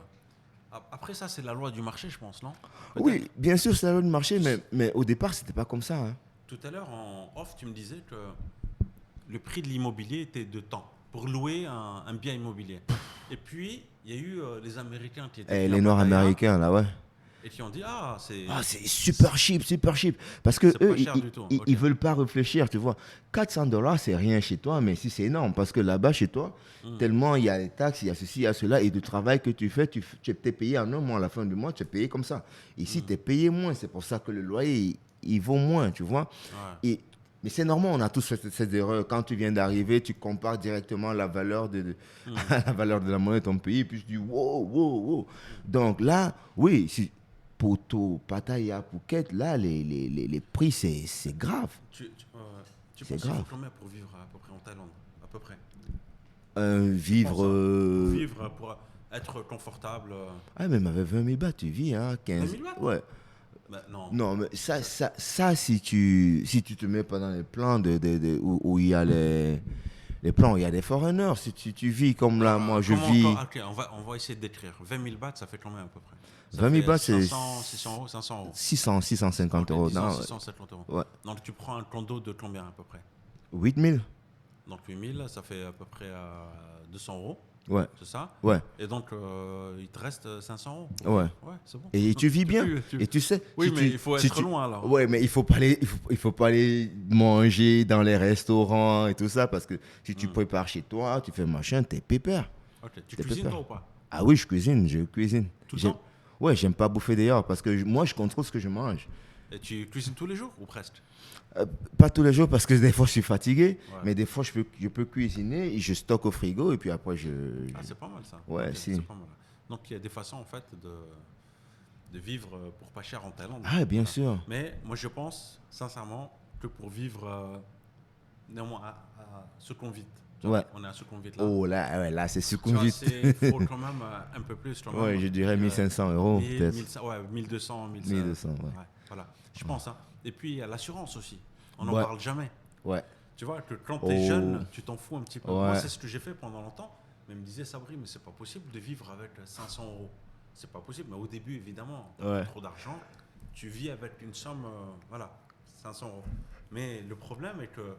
Après ça, c'est la loi du marché, je pense, non? Oui, bien sûr, c'est la loi du marché, mais au départ, ce n'était pas comme ça. Hein. Tout à l'heure, en off, tu me disais que le prix de l'immobilier était de temps pour louer un bien immobilier. Et puis, il y a eu les Américains qui étaient... les Noirs américains, là, ouais. Et qui ont dit, c'est super cheap, super cheap. Parce que eux, ils veulent pas réfléchir, tu vois. $400, c'est rien chez toi, mais si c'est énorme. Parce que là-bas, chez toi, tellement il y a les taxes, il y a ceci, il y a cela, et du travail que tu fais, tu es payé en un mois, à la fin du mois, tu es payé comme ça. Ici, tu es payé moins. C'est pour ça que le loyer, il vaut moins, tu vois. Ouais. Mais c'est normal, on a tous fait cette erreur. Quand tu viens d'arriver, tu compares directement la valeur la valeur de la monnaie de ton pays, puis tu dis, wow. Donc là, oui, si... Poto, Pattaya, Phuket, là, les prix, c'est grave. Tu penses qu'il faut combien pour vivre à peu près en Thaïlande? À peu près pour être confortable. Ah, même avec 20 000 bahts, tu vis, hein, 15 000 bahts? Ouais. Bah, non. Non, mais ça si tu te mets pas dans les plans où il y a les plans où il y a des foreigners, si tu vis comme là, moi je vis... Ok, on va essayer de décrire. 20 000 bahts, ça fait combien à peu près? 20 000 bahts, c'est 600 euros, 500 euros. 650 euros. 650 euros. Ouais. Donc tu prends un condo de combien à peu près? 8 000. Donc 8 000, ça fait à peu près 200 euros. Ouais. C'est ça? Ouais. Et donc il te reste 500 euros. Ouais. Ouais, c'est bon. Et tu vis bien. Et tu sais. Oui, mais il faut être loin alors. Ouais, mais il faut pas aller manger dans les restaurants et tout ça parce que si tu prépares chez toi, tu fais machin, t'es pépère. Ok. Tu cuisines toi ou pas? Ah oui, je cuisine. Tout le temps? Ouais, j'aime pas bouffer dehors parce que moi, je contrôle ce que je mange. Et tu cuisines tous les jours ou presque? Pas tous les jours parce que des fois je suis fatigué, mais des fois je peux cuisiner et je stocke au frigo et puis après c'est pas mal ça. Ouais, okay, si. C'est pas mal. Donc il y a des façons en fait de vivre pour pas cher en Thaïlande. Ah, bien sûr. Mais moi je pense sincèrement que pour vivre néanmoins à Sukhumvit. Ouais. On est à Sukhumvit là. Oh là c'est Sukhumvit. Il faut quand même un peu plus. Quand même. Ouais, je dirais 1500 euros peut-être. Ouais, 1200, 1200. Ouais. Voilà. Je pense. Hein. Et puis il y a l'assurance aussi. On n'en parle jamais. Ouais. Tu vois que quand tu es jeune, tu t'en fous un petit peu. Ouais. Moi, c'est ce que j'ai fait pendant longtemps. Mais me disait Sabri, mais c'est pas possible de vivre avec 500 euros. C'est pas possible. Mais au début, évidemment, tu as trop d'argent. Tu vis avec une somme, 500 euros. Mais le problème est que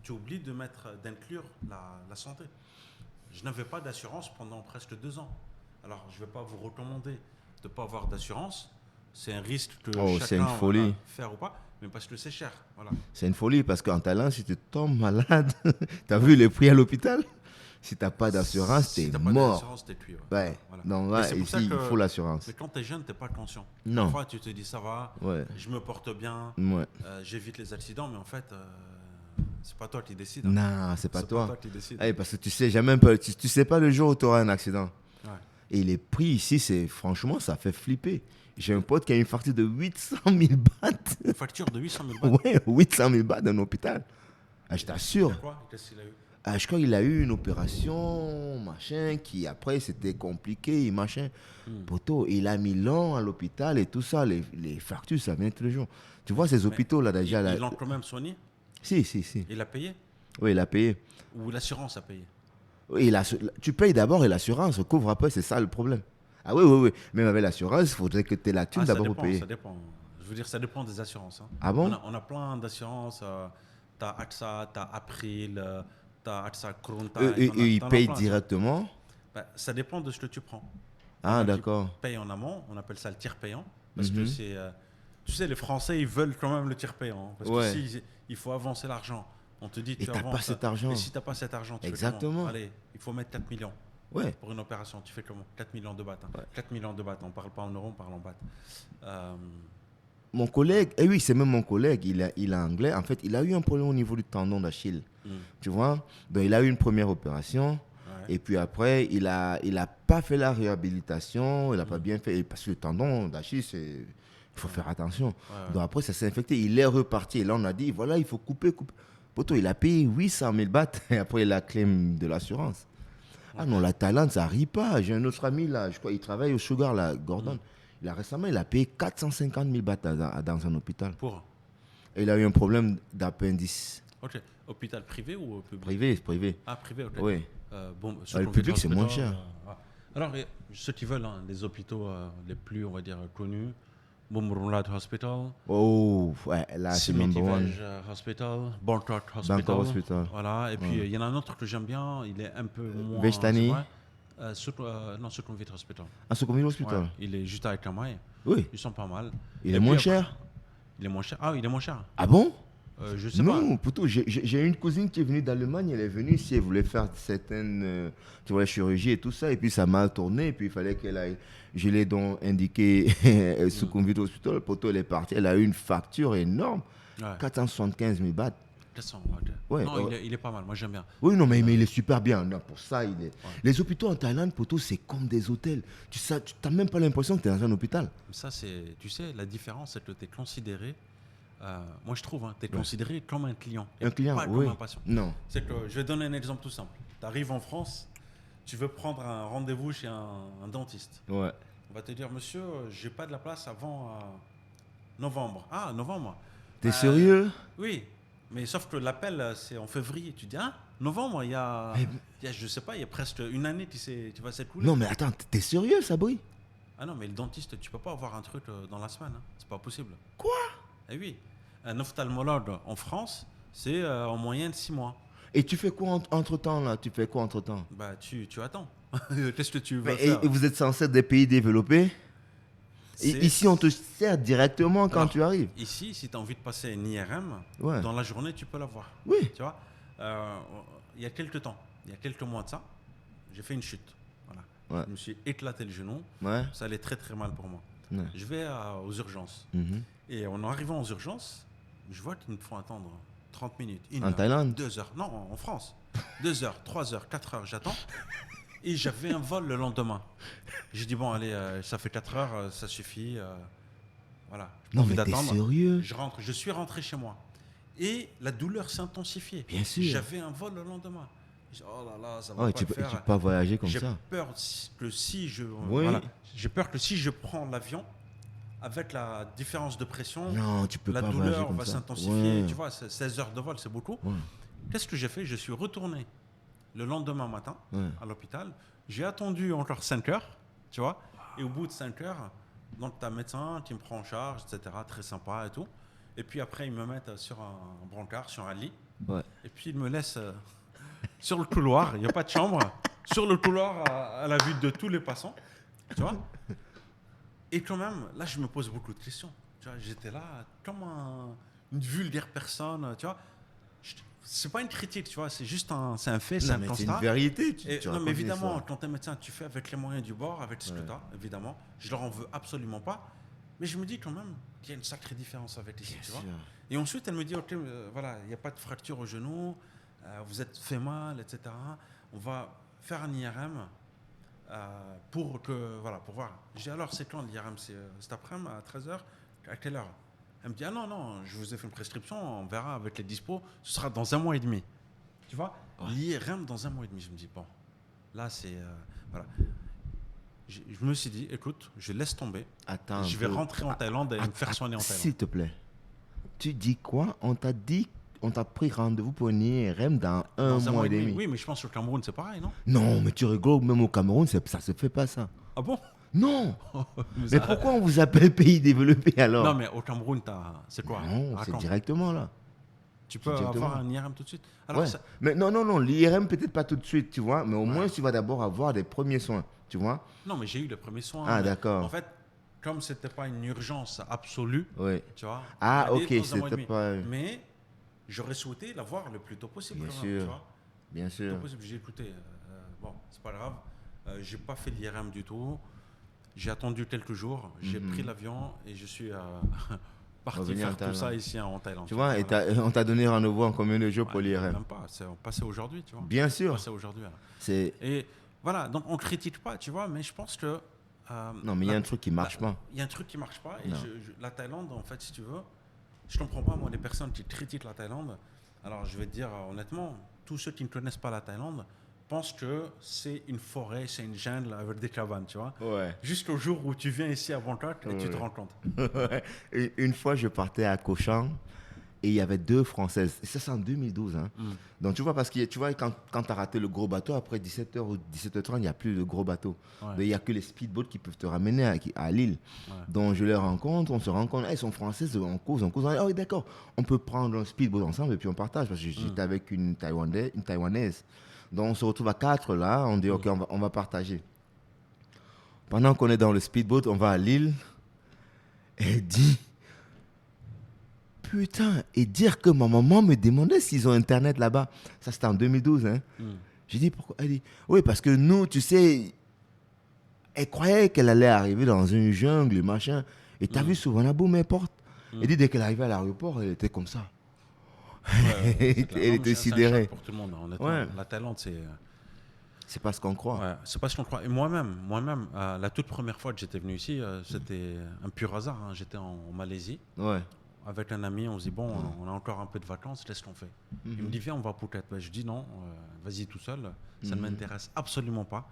tu oublies d'inclure la santé. Je n'avais pas d'assurance pendant presque 2 ans. Alors, je ne vais pas vous recommander de ne pas avoir d'assurance. C'est un risque que chacun va faire ou pas, mais parce que c'est cher. Voilà. C'est une folie parce qu'en Thaïlande, si tu tombes malade, tu as vu les prix à l'hôpital? Si tu n'as pas d'assurance, tu es mort. Si tu n'as pas d'assurance, tu es cuit. Ouais. Voilà. Donc là, ici, il faut l'assurance. Mais quand tu es jeune, tu n'es pas conscient. Non. Parfois, tu te dis ça va, je me porte bien, j'évite les accidents, mais en fait... c'est pas toi qui décide. Non, c'est pas toi. Pas toi qui décide. Parce que tu sais jamais, tu sais pas le jour où tu auras un accident. Ouais. Et les prix ici, franchement, ça fait flipper. J'ai un pote qui a une facture de 800 000 bahts. Une facture de 800 000 bahts? Ouais, 800 000 bahts dans l'hôpital. Je t'assure. Qu'est-ce qu'il a eu? Je crois qu'il a eu une opération, machin, qui après c'était compliqué, machin. Poto, il a mis long à l'hôpital et tout ça, les factures, ça vient tous les jours. Tu vois ces hôpitaux là déjà. Ils l'ont quand même soigné? Si. Il a payé? Oui, il a payé. Ou l'assurance a payé? Oui, tu payes d'abord et l'assurance couvre après, c'est ça le problème. Ah oui. Même avec l'assurance, il faudrait que tu aies la thune d'abord pour payer. Ça dépend. Je veux dire, ça dépend des assurances. Hein. Ah bon? On a plein d'assurances. Tu as AXA, tu as April, tu as AXA Kroon. Ils payent directement? Ça dépend de ce que tu prends. Ah, d'accord. Paye en amont, on appelle ça le tiers payant. Parce que c'est. Tu sais, les Français, ils veulent quand même le tiers payant. Parce que il faut avancer l'argent. On te dit, tu n'as pas cet argent. Et si tu n'as pas cet argent, tu Exactement. fais comment? Allez, il faut mettre 4 millions. Ouais. Pour une opération, tu fais comment? 4 millions de bahts. Hein. Ouais. 4 millions de bahts, on ne parle pas en euros, on parle en bahts. Mon collègue, oui, c'est même mon collègue, il est anglais. En fait, il a eu un problème au niveau du tendon d'Achille. Tu vois? Donc, il a eu une première opération. Ouais. Et puis après, il a pas fait la réhabilitation. Il n'a pas bien fait. Parce que le tendon d'Achille, il faut faire attention. Ouais. Donc après, ça s'est infecté. Il est reparti. Et là, on a dit, voilà, il faut couper. Poto, il a payé 800 000 bahts. Et après, il a claim de l'assurance. Ah non, la Thaïlande, ça rit pas. J'ai un autre ami, là, je crois, il travaille au Sugar, là, Gordon. Récemment, il a payé 450 000 bahts dans un hôpital. Pour? Et il a eu un problème d'appendice. Ok. Hôpital privé ou public? Privé. Ah, privé, ok. Oui. Le public, c'est moins cher. Alors, ceux qui veulent, les hôpitaux les plus, on va dire, connus, Bumrunglad Hospital. Oh, ouais, là, c'est number one. Hospital, Bangkok Hospital. Voilà, et puis il y en a un autre que j'aime bien, il est un peu moins... Vejthani. Non, Sukhumvit Hospital. Ah, Sukhumvit Hospital. Ouais, il est juste avec la maille. Oui. Ils sont pas mal. Il est moins cher? Il est moins cher. Ah, il est moins cher. Ah bon? Je sais pas. Non, plutôt, j'ai une cousine qui est venue d'Allemagne, elle est venue ici, elle voulait faire certaines chirurgies et tout ça, et puis ça m'a tourné, et puis il fallait qu'elle aille. Je l'ai donc indiqué Sukhumvit Hospital, plutôt elle est partie, elle a eu une facture énorme, 475 000 bahts. 400, ouais, non, il est pas mal, moi j'aime bien. Oui, non, mais il est super bien. Non, pour ça, il est. Ouais. Les hôpitaux en Thaïlande, poto, c'est comme des hôtels. Tu n'as même pas l'impression que tu es dans un hôpital. Ça, tu sais, la différence, c'est que tu es considéré. Moi, je trouve, tu es considéré comme un client. Un client, pas oui. Comme un patient. Non. C'est que, je vais donner un exemple tout simple. Tu arrives en France, tu veux prendre un rendez-vous chez un dentiste. Ouais. On va te dire, monsieur, j'ai pas de la place avant novembre. Ah, novembre. T'es sérieux? Oui. Mais sauf que l'appel, c'est en février. Tu dis, novembre, il y a, je sais pas, il y a presque une année, tu vas s'écouler. Non, mais attends, t'es sérieux, Sabri? Ah non, mais le dentiste, tu peux pas avoir un truc dans la semaine. Hein. C'est pas possible. Quoi? Eh oui. Un ophtalmologue en France, c'est en moyenne 6 mois. Et tu fais quoi entre-temps, là? Tu fais quoi entre-temps? Bah, tu attends. Qu'est-ce que tu veux faire? Et vous êtes censé être des pays développés? Ici, on te sert directement quand tu arrives. Ici, si tu as envie de passer une IRM, dans la journée, tu peux l'avoir. Oui. Tu vois, il y a quelques temps, il y a quelques mois de ça, j'ai fait une chute. Voilà. Ouais. Je me suis éclaté le genou. Ouais. Ça allait très très mal pour moi. Ouais. Je vais aux urgences. Et en arrivant aux urgences, je vois qu'ils me font attendre 30 minutes. En Thaïlande? 2 heures. Non, en France. 2 heures, 3 heures, 4 heures, j'attends. Et j'avais un vol le lendemain. J'ai dit, bon, allez, ça fait 4 heures, ça suffit. Voilà. Non, mais t'es sérieux? Je suis rentré chez moi. Et la douleur s'est intensifiée. Bien sûr. J'avais un vol le lendemain. Je dis, oh là là, ça va pas le faire. Tu peux pas voyager comme ça. J'ai peur que si je prends l'avion, avec la différence de pression, la douleur va s'intensifier. Tu vois, 16 heures de vol, c'est beaucoup. Ouais. Qu'est-ce que j'ai fait? Je suis retourné le lendemain matin à l'hôpital. J'ai attendu encore 5 heures, tu vois. Et au bout de 5 heures, donc tu as un médecin qui me prend en charge, etc. Très sympa et tout. Et puis après, ils me mettent sur un brancard, sur un lit. Ouais. Et puis ils me laissent sur le couloir. Il n'y a pas de chambre. Sur le couloir, à la vue de tous les passants. Tu vois. Et quand même, là, je me pose beaucoup de questions. Tu vois, j'étais là comme une vulgaire personne, tu vois. C'est pas une critique, tu vois, c'est juste un fait, c'est un constat. C'est une vérité. Non, mais évidemment, quand tu es médecin, tu fais avec les moyens du bord, avec ce que tu as, évidemment. Je leur en veux absolument pas. Mais je me dis quand même qu'il y a une sacrée différence avec ici, tu vois. Et ensuite, elle me dit, ok, voilà, il n'y a pas de fracture au genou, vous êtes fait mal, etc. On va faire un IRM. pour voir. J'ai dit, alors, c'est quand l'IRM? C'est cet après-midi à 13h? À quelle heure? Elle me dit, ah non, je vous ai fait une prescription, on verra avec les dispos, ce sera dans 1 mois et demi. Tu vois, l'IRM dans 1 mois et demi. Je me dis, bon, là, c'est. Voilà. Je me suis dit, écoute, je laisse tomber. Attends. Je vais rentrer en Thaïlande et me faire soigner en Thaïlande. S'il te plaît. Tu dis quoi? On t'a pris rendez-vous pour une IRM dans un mois et demi. Oui, mais je pense qu'au Cameroun, c'est pareil, non? Non, mais tu rigoles, même au Cameroun, ça se fait pas ça. Ah bon? Non. Mais pourquoi on vous appelle pays développé alors? Non, mais au Cameroun, c'est quoi? Non, c'est directement là. Tu peux avoir un IRM tout de suite. Alors, ouais. Mais non, l'IRM peut-être pas tout de suite, tu vois, mais au moins tu vas d'abord avoir des premiers soins, tu vois. Non, mais j'ai eu les premiers soins. Ah, d'accord. En fait, comme c'était pas une urgence absolue, tu vois. Ah, ok, c'était pas. Mais j'aurais souhaité l'avoir le plus tôt possible. Bien sûr. Tu vois. Bien sûr. Le plus tôt possible. J'ai écouté. Bon, c'est pas grave. J'ai pas fait l'IRM du tout. J'ai attendu quelques jours. J'ai pris l'avion et je suis parti faire tout ça ici en Thaïlande. Tu vois, et on t'a donné rendez-vous en combien de jours pour l'IRM? Même pas. C'est passé aujourd'hui, tu vois. Bien sûr. Passé aujourd'hui. Et voilà, donc on critique pas, tu vois, mais je pense que. Non, mais il y a un truc qui marche pas. Il y a un truc qui marche pas. Et la Thaïlande, en fait, si tu veux, je comprends pas, moi, les personnes qui critiquent la Thaïlande. Alors, je vais te dire honnêtement, tous ceux qui ne connaissent pas la Thaïlande pensent que c'est une forêt, c'est une jungle avec des cabanes, tu vois. Ouais. Jusqu'au jour où tu viens ici à Bangkok et tu te rends compte. Et une fois, je partais à Koh Chang et il y avait 2 Françaises. Et ça, c'est en 2012. Hein. Donc, tu vois, parce que tu vois, quand tu as raté le gros bateau, après 17h ou 17h30, il n'y a plus de gros bateaux. Ouais. Il n'y a que les speedboats qui peuvent te ramener à l'île. Ouais. Donc, je les rencontre, on se rencontre. Elles sont françaises, on cause. Ah oui, d'accord, on peut prendre un speedboat ensemble et puis on partage. Parce que j'étais avec une Taïwanaise. Donc, on se retrouve à 4 là. On dit, OK, on va partager. Pendant qu'on est dans le speedboat, on va à l'île. Elle dit... Putain, et dire que ma maman me demandait s'ils ont Internet là-bas. Ça, c'était en 2012. Hein. J'ai dit, pourquoi? Elle dit, oui, parce que nous, tu sais, elle croyait qu'elle allait arriver dans une jungle, machin. Et t'as vu souvent la boum, elle porte. Elle dit, dès qu'elle arrivait à l'aéroport, elle était comme ça. Ouais, elle était sidérée. Pour tout le monde, honnêtement. La Thaïlande, c'est... C'est pas ce qu'on croit. Ouais, c'est pas ce qu'on croit. Et moi-même, la toute première fois que j'étais venu ici, c'était un pur hasard. Hein. J'étais en Malaisie. Ouais. Avec un ami, on se dit, bon, on a encore un peu de vacances, qu'est-ce qu'on fait? Il me dit, viens, on va à Phuket. Je dis, non, vas-y tout seul, ça ne m'intéresse absolument pas.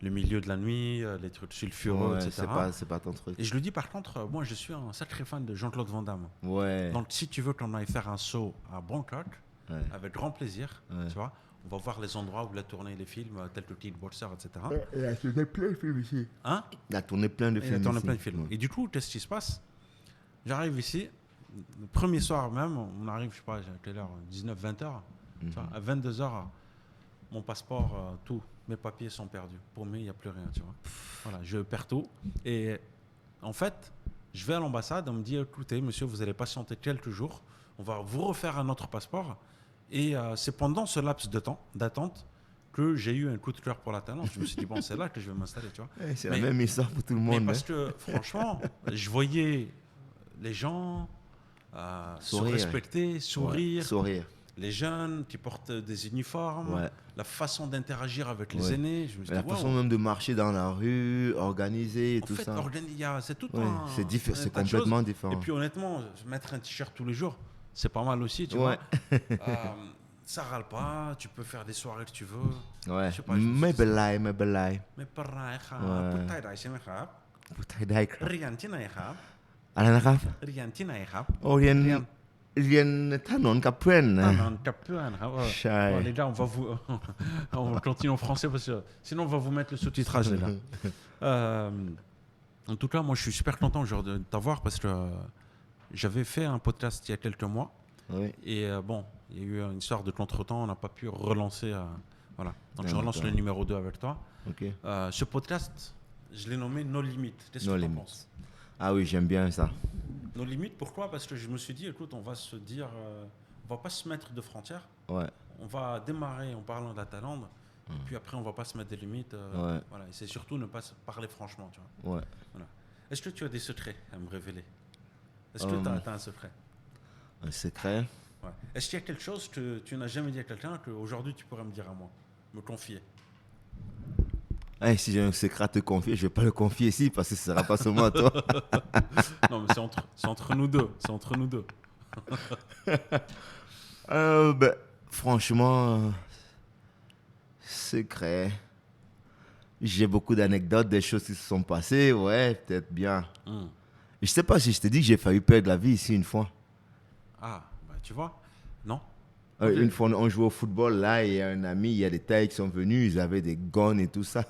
Le milieu de la nuit, les trucs sulfureux, etc. C'est pas ton truc. Et je lui dis, par contre, moi, je suis un sacré fan de Jean-Claude Van Damme. Ouais. Donc, si tu veux qu'on aille faire un saut à Bangkok, avec grand plaisir, tu vois, on va voir les endroits où il a tourné les films, tels que Kickboxer, etc. Il a tourné plein de films ici. Hein? Il a tourné plein de films ici. Et du coup, qu'est-ce qui se passe? J'arrive ici. Le premier soir même, on arrive, je sais pas, à quelle heure, 19-20 heures. À 22 heures, mon passeport, tous mes papiers sont perdus. Pour moi, il n'y a plus rien, tu vois. Voilà, je perds tout. Et en fait, je vais à l'ambassade, on me dit, écoutez, monsieur, vous allez patienter quelques jours, on va vous refaire un autre passeport. Et c'est pendant ce laps de temps, d'attente, que j'ai eu un coup de cœur pour la Thaïlande. Je me suis dit, bon, c'est là que je vais m'installer, tu vois. C'est la même histoire pour tout le monde. Mais parce que, franchement, je voyais les gens... se respecter, sourire. Les jeunes qui portent des uniformes, la façon d'interagir avec les aînés. Je me dis, la façon même de marcher dans la rue, organiser et tout ça. C'est tout c'est complètement différent. Et puis honnêtement, mettre un t-shirt tous les jours, c'est pas mal aussi, tu vois. Ça râle pas, tu peux faire des soirées que tu veux. Ouais. Mais belai. Mais pareil, c'est vrai. Rien อะไรนะครับ เรียนที่ไหนครับ เรียนถนนกับเพื่อนนะ ครับ ใช่ Les gars, on va continuer en français parce que sinon on va vous mettre le sous-titrage les gars. En tout cas, moi je suis super content aujourd'hui de t'avoir parce que j'avais fait un podcast il y a quelques mois. Oui. Et bon, il y a eu une histoire de contretemps, on n'a pas pu relancer. Voilà. Donc je relance le numéro 2 avec toi. Okay. Ce podcast, je l'ai nommé Nos Limites. Qu'est-ce que tu en penses? Ah oui, j'aime bien ça. Nos limites, pourquoi? Parce que je me suis dit, écoute, on va se dire, on va pas se mettre de frontières. Ouais. On va démarrer en parlant de la Thaïlande, et puis après on va pas se mettre des limites. Voilà. Et c'est surtout ne pas se parler franchement, tu vois. Ouais. Voilà. Est-ce que tu as des secrets à me révéler? Est-ce que tu as un secret? Un secret? Ouais. Est-ce qu'il y a quelque chose que tu n'as jamais dit à quelqu'un qu'aujourd'hui tu pourrais me dire à moi, me confier? Si j'ai un secret à te confier, je ne vais pas le confier ici parce que ce ne sera pas seulement à toi. Non, mais c'est entre nous deux. C'est entre nous deux. Franchement, secret. J'ai beaucoup d'anecdotes, des choses qui se sont passées. Ouais, peut-être bien. Je sais pas si je te dis que j'ai failli perdre la vie ici une fois. Ah, bah tu vois, non. Une fois, on jouait au football, là, il y a un ami, il y a des tailles qui sont venus, ils avaient des guns et tout ça.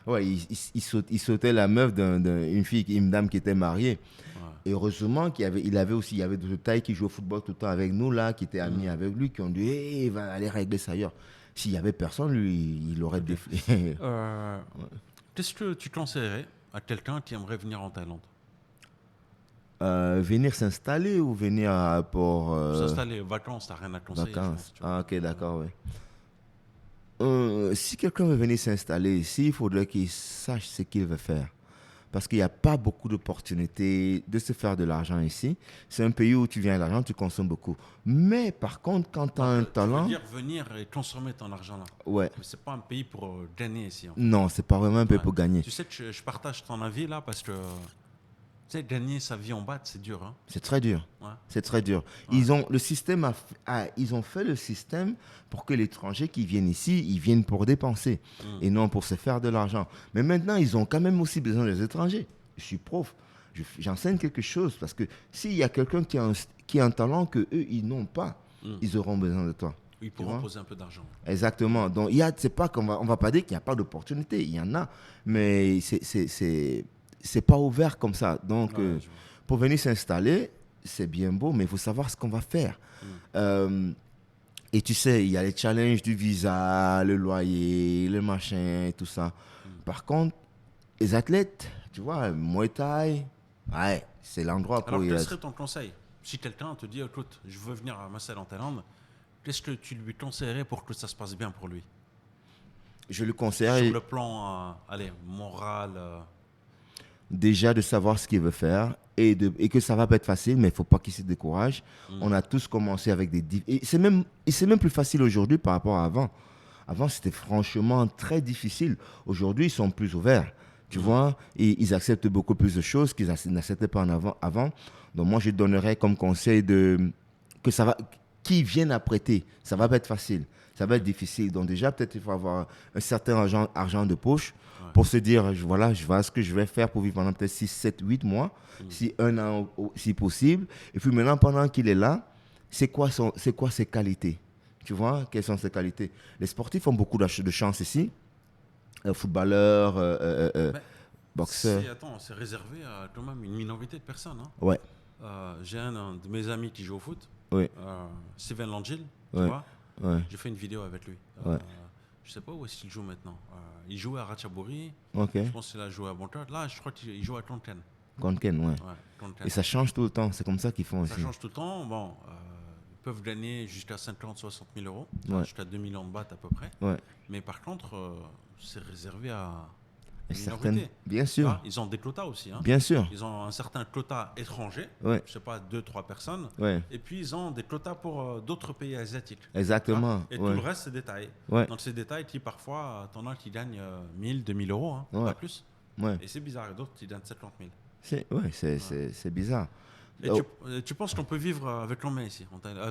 Ouais. Ils sautaient la meuf une dame qui était mariée. Et heureusement il y avait d'autres tailles qui jouaient au football tout le temps avec nous, là, qui étaient amis avec lui, qui ont dit, il va aller régler ça ailleurs. S'il n'y avait personne, lui, il aurait défilé. Qu'est-ce que tu conseillerais à quelqu'un qui aimerait venir en Thaïlande? Venir s'installer ou venir pour... S'installer, vacances, t'as rien à conseiller. Vacances. Ok, d'accord, oui. Si quelqu'un veut venir s'installer ici, il faudrait qu'il sache ce qu'il veut faire. Parce qu'il n'y a pas beaucoup d'opportunités de se faire de l'argent ici. C'est un pays où tu viens à l'argent, tu consommes beaucoup. Mais par contre, quand tu as un talent... Tu veux dire venir et consommer ton argent là. Ouais. Mais ce n'est pas un pays pour gagner ici. En fait. Non, ce n'est pas vraiment un pays pour gagner. Tu sais que je partage ton avis là parce que... Tu sais, gagner sa vie en bas, c'est dur. Hein. C'est très dur. Ouais. C'est très dur. Ouais. Ils ont fait le système pour que les étrangers qui viennent ici, ils viennent pour dépenser et non pour se faire de l'argent. Mais maintenant, ils ont quand même aussi besoin des étrangers. Je suis prof. J'enseigne quelque chose parce que s'il y a quelqu'un qui a un talent qu'eux, ils n'ont pas, ils auront besoin de toi. Ils pourront poser un peu d'argent. Exactement. Donc, c'est pas on va pas dire qu'il n'y a pas d'opportunité. Il y en a. Mais c'est pas ouvert comme ça. Donc, pour venir s'installer, c'est bien beau, mais il faut savoir ce qu'on va faire. Et tu sais, il y a les challenges du visa, le loyer, le machin, tout ça. Par contre, les athlètes, tu vois, Muay Thai, ouais, c'est l'endroit pour... Alors, quel serait ton conseil? Si quelqu'un te dit, écoute, je veux venir à m'installer en Thaïlande, qu'est-ce que tu lui conseillerais pour que ça se passe bien pour lui? Je lui conseillerais... Sur le plan, moral... Déjà de savoir ce qu'il veut faire et que ça va pas être facile, mais il faut pas qu'il se décourage. On a tous commencé avec et c'est même plus facile aujourd'hui par rapport à avant. Avant, c'était franchement très difficile. Aujourd'hui, ils sont plus ouverts, tu vois, et ils acceptent beaucoup plus de choses qu'ils n'acceptaient pas avant. Donc moi, je donnerais comme conseil qu'ils viennent à prêter. Ça va pas être facile, ça va être difficile. Donc déjà, peut-être il faut avoir un certain argent de poche. Pour se dire, voilà ce que je vais faire pour vivre pendant peut-être 6, 7, 8 mois, si un an, si possible. Et puis maintenant, pendant qu'il est là, c'est quoi ses qualités? Tu vois, quelles sont ses qualités? Les sportifs ont beaucoup de chance ici. Footballeurs, boxeurs. C'est réservé à quand même une minorité de personnes. Hein. Ouais. J'ai un de mes amis qui joue au foot, Steven Langil, tu vois. Ouais. J'ai fait une vidéo avec lui. Je ne sais pas où est-ce qu'il joue maintenant. Il jouait à Ratchaburi. Okay. Je pense qu'il a joué à Boncoeur. Là, je crois qu'il joue à Tonken. Tonken, ouais. Et ça change tout le temps. C'est comme ça qu'ils font aussi. Ça change tout le temps. Bon, ils peuvent gagner jusqu'à 50, 60 000 euros, jusqu'à 2 millions de bahts à peu près. Ouais. Mais par contre, c'est réservé à bien sûr. Ah, ils ont des quotas aussi. Hein. Bien sûr. Ils ont un certain quota étranger, je ne sais pas, 2-3 personnes. Ouais. Et puis, ils ont des quotas pour d'autres pays asiatiques. Exactement. Et tout le reste, c'est détaillé. Donc, c'est détaillé qui, parfois, t'en as qui gagnent 1000, 2000 euros, hein, pas plus. Ouais. Et c'est bizarre. Et d'autres qui gagnent 50 000. C'est bizarre. Et tu penses qu'on peut vivre avec combien ici?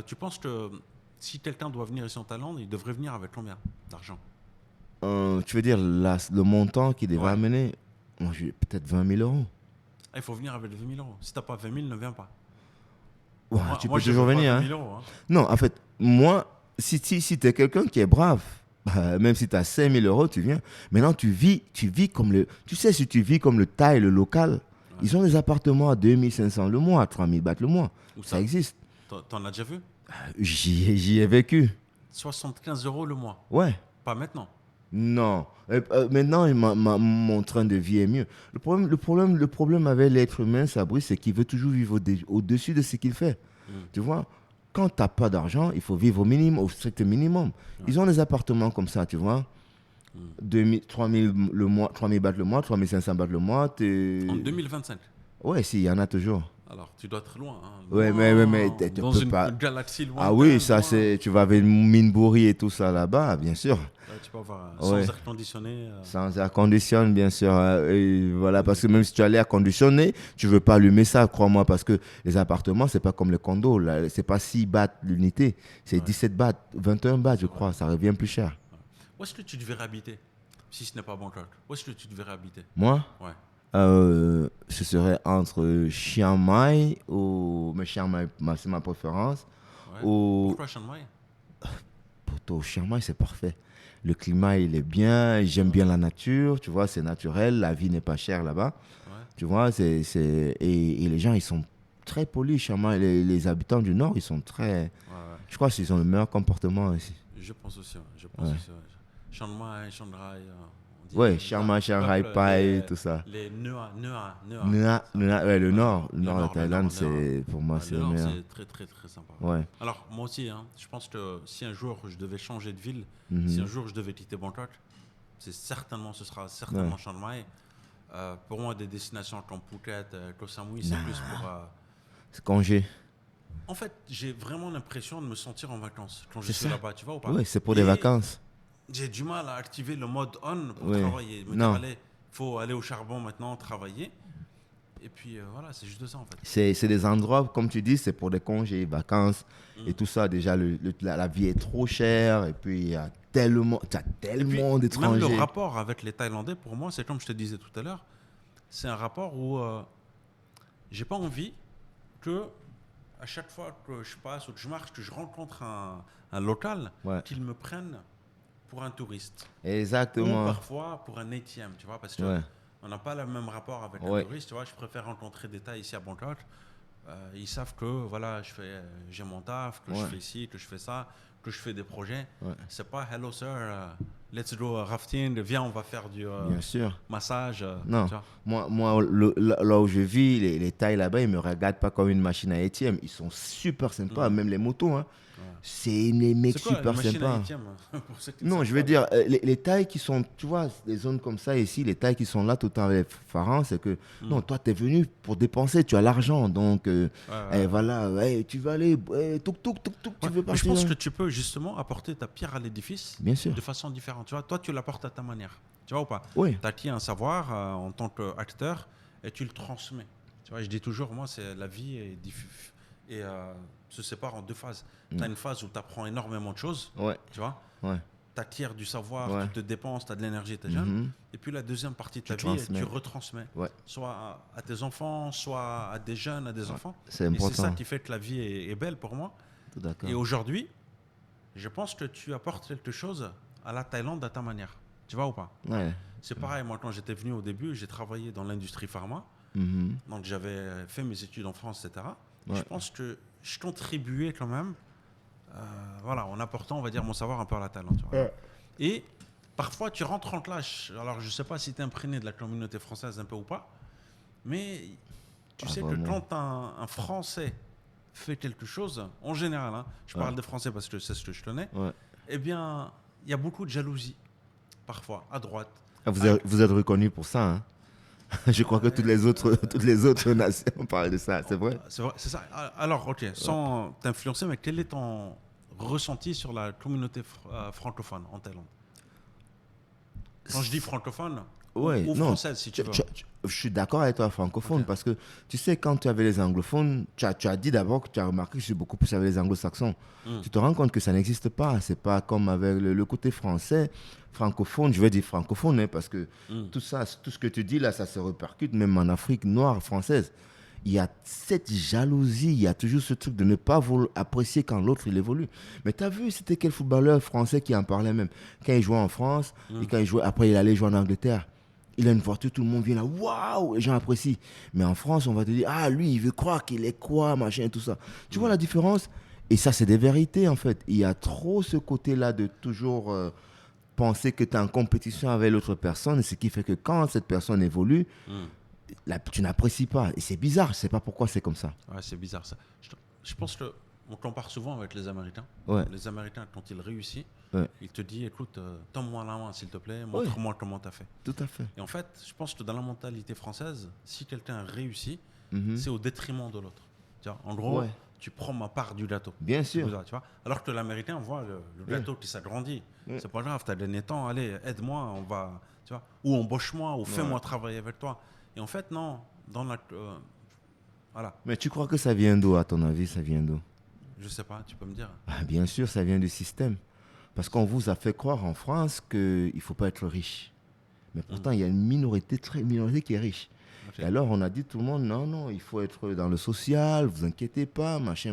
Tu penses que si quelqu'un doit venir ici en Thaïlande, il devrait venir avec combien d'argent? Tu veux dire le montant qu'il devrait amener? Peut-être 20 000 euros. Il faut venir avec 20 000 euros. Si tu n'as pas 20 000, ne viens pas. Ouais, tu peux toujours venir. Hein. Euros, hein. Non, en fait, moi, si tu es quelqu'un qui est brave, même si tu as 5 000 euros, tu viens. Maintenant, tu vis comme le... Tu sais, si tu vis comme le Thaï, le local, ils ont des appartements à 2 500 le mois, à 3 000 bahts le mois. Ça existe. T'en as déjà vu? J'y ai vécu. 75 euros le mois? Ouais. Pas maintenant? Non. Maintenant, mon train de vie est mieux. Le problème avec l'être humain, Fabrice, c'est qu'il veut toujours vivre au-dessus de ce qu'il fait. Tu vois, quand tu n'as pas d'argent, il faut vivre au strict minimum. Ils ont des appartements comme ça, tu vois. 3 000 le mois, 3 000 bahts le mois, 3 500 bahts le mois. En 2025? Ouais, si, il y en a toujours. Alors, tu dois être loin. Hein. Ouais, loin, mais tu dans peux une pas. galaxie loin. Ah oui, ça c'est. Tu vas avec Minbouri et tout ça là-bas, bien sûr. Tu peux avoir sans Ouais. air conditionné. Sans air conditionné, bien sûr. Et voilà, parce que même si tu as l'air conditionné, tu veux pas allumer ça, crois-moi, parce que les appartements, c'est pas comme les condos. Là, c'est pas 6 bahts l'unité, c'est 17 bahts, 21 bahts, je crois. Ça revient plus cher. Où est-ce que tu devrais habiter, si ce n'est pas Bangkok? Où est-ce que tu devrais habiter? Moi, Ouais. ce serait entre Chiang Mai ou. Mais Chiang Mai, c'est ma préférence. Ouais. Ou. Pourquoi Chiang Mai? Pour Chiang Mai, c'est parfait. Le climat, il est bien. J'aime bien la nature. Tu vois, c'est naturel. La vie n'est pas chère là-bas. Ouais. Tu vois, et les gens, ils sont très polis. Chiang Mai, les habitants du Nord, ils sont très. Ouais. Je crois qu'ils ont le meilleur comportement ici. Je pense aussi. Je pense aussi. Chiang Mai, Shanghai. Ouais, Chiang Mai, Shanghai, Pai, tout ça. Les Nua. Ouais, le nord de la Thaïlande, pour moi, c'est le le nord, meilleur. c'est très, très, très sympa. Ouais. Alors, moi aussi, hein, je pense que si un jour je devais changer de ville, si un jour je devais quitter Bangkok, ce sera certainement Chiang Mai. Pour moi, des destinations comme Phuket, Koh Samui, c'est plus pour... C'est congé. En fait, j'ai vraiment l'impression de me sentir en vacances quand je suis là-bas, tu vois ou pas? Oui, c'est pour des vacances. J'ai du mal à activer le mode on pour travailler. Il faut aller au charbon maintenant, travailler. Et puis voilà, c'est juste ça en fait. C'est des endroits, comme tu dis, c'est pour des congés, vacances et tout ça. Déjà, la vie est trop chère et puis il y a tellement d'étrangers. Même le rapport avec les Thaïlandais, pour moi, c'est comme je te disais tout à l'heure, c'est un rapport où j'ai pas envie que à chaque fois que je passe ou que je marche, que je rencontre un local, qu'il me prenne pour un touriste. Exactement. Ou parfois pour un ATM, tu vois, parce que on n'a pas le même rapport avec un touriste, tu vois. Je préfère rencontrer des Thaïs ici à Bangkok. Ils savent que voilà, j'ai mon taf, que je fais ci, que je fais ça, que je fais des projets. C'est pas hello sir, let's go rafting, viens on va faire du massage. Non, tu vois. moi là où je vis, les Thaïs là-bas, ils me regardent pas comme une machine à ATM. Ils sont super sympas, même les motos. Hein. C'est des mecs super sympas. Non, je veux dire, les Thaïs qui sont, tu vois, les zones comme ça ici, les Thaïs qui sont là tout le temps avec Farhan, c'est que, non, toi, tu es venu pour dépenser, tu as l'argent, donc, voilà, tu vas aller, tu veux partir. Je pense que tu peux justement apporter ta pierre à l'édifice de façon différente. Tu vois, toi, tu l'apportes à ta manière. Tu vois ou pas? Oui. Tu acquiers un savoir en tant qu'acteur et tu le transmets. Tu vois, je dis toujours, moi, c'est la vie et se sépare en deux phases. Tu as une phase où tu apprends énormément de choses, tu vois. Tu acquiers du savoir, tu te dépenses, tu as de l'énergie, tu es jeune. Et puis la deuxième partie de ta vie, tu retransmets. Soit à tes enfants, soit à des jeunes, à des enfants. C'est important. Et c'est ça qui fait que la vie est belle pour moi. Tout d'accord. Et aujourd'hui, je pense que tu apportes quelque chose à la Thaïlande à ta manière. Tu vois ou pas? C'est pareil, moi quand j'étais venu au début, j'ai travaillé dans l'industrie pharma. Donc j'avais fait mes études en France, etc. Je pense que je contribuais quand même, en apportant, on va dire, mon savoir un peu à la Thaïlande. Et parfois, tu rentres en clash. Alors, je ne sais pas si tu es imprégné de la communauté française un peu ou pas, mais tu sais que quand un Français fait quelque chose, en général, je parle de Français parce que c'est ce que je connais, eh bien, il y a beaucoup de jalousie, parfois, à droite. Vous êtes reconnu pour ça, hein? Je crois que toutes les autres nations parlent de ça, c'est vrai? C'est ça. Alors, ok, sans t'influencer, mais quel est ton ressenti sur la communauté francophone en Thaïlande? Quand je dis francophone, ou française, si tu veux. Je suis d'accord avec toi, francophone, parce que tu sais, quand tu avais les anglophones, tu as dit d'abord que tu as remarqué que je suis beaucoup plus avec les anglo-saxons. Tu te rends compte que ça n'existe pas. C'est pas comme avec le côté français, francophone, je veux dire francophone, parce que tout ce que tu dis là, ça se répercute même en Afrique noire, française. Il y a cette jalousie, il y a toujours ce truc de ne pas apprécier quand l'autre il évolue. Mais tu as vu, c'était quel footballeur français qui en parlait même? Quand il jouait en France, et quand il jouait, après il allait jouer en Angleterre. Il a une voiture, tout le monde vient là, waouh, les gens apprécient. Mais en France, on va te dire, ah, lui, il veut croire qu'il est quoi, machin, tout ça. Tu vois la différence? Et ça, c'est des vérités, en fait. Il y a trop ce côté-là de toujours penser que tu es en compétition avec l'autre personne, ce qui fait que quand cette personne évolue, tu n'apprécies pas. Et c'est bizarre, je ne sais pas pourquoi c'est comme ça. Ouais, c'est bizarre, ça. Je pense que on compare souvent avec les Américains. Ouais. Les Américains, quand ils réussissent, Ouais. ils te disent, écoute, tends-moi la main, s'il te plaît, montre-moi comment tu as fait. Tout à fait. Et en fait, je pense que dans la mentalité française, si quelqu'un réussit, c'est au détriment de l'autre. Tu vois, en gros, tu prends ma part du gâteau. Bien sûr. Tu vois. Alors que l'Américain voit le gâteau qui s'agrandit. C'est pas grave, tu as gagné temps, allez, aide-moi, on va, tu vois, ou embauche-moi, ou fais-moi travailler avec toi. Et en fait, non, dans la... voilà. Mais tu crois que ça vient d'où, à ton avis, ça vient d'où? Je sais pas, tu peux me dire. Bien sûr, ça vient du système. Parce qu'on vous a fait croire en France qu'il ne faut pas être riche. Mais pourtant, il y a une minorité qui est riche. Okay. Et alors, on a dit tout le monde, non, il faut être dans le social, vous inquiétez pas, machin.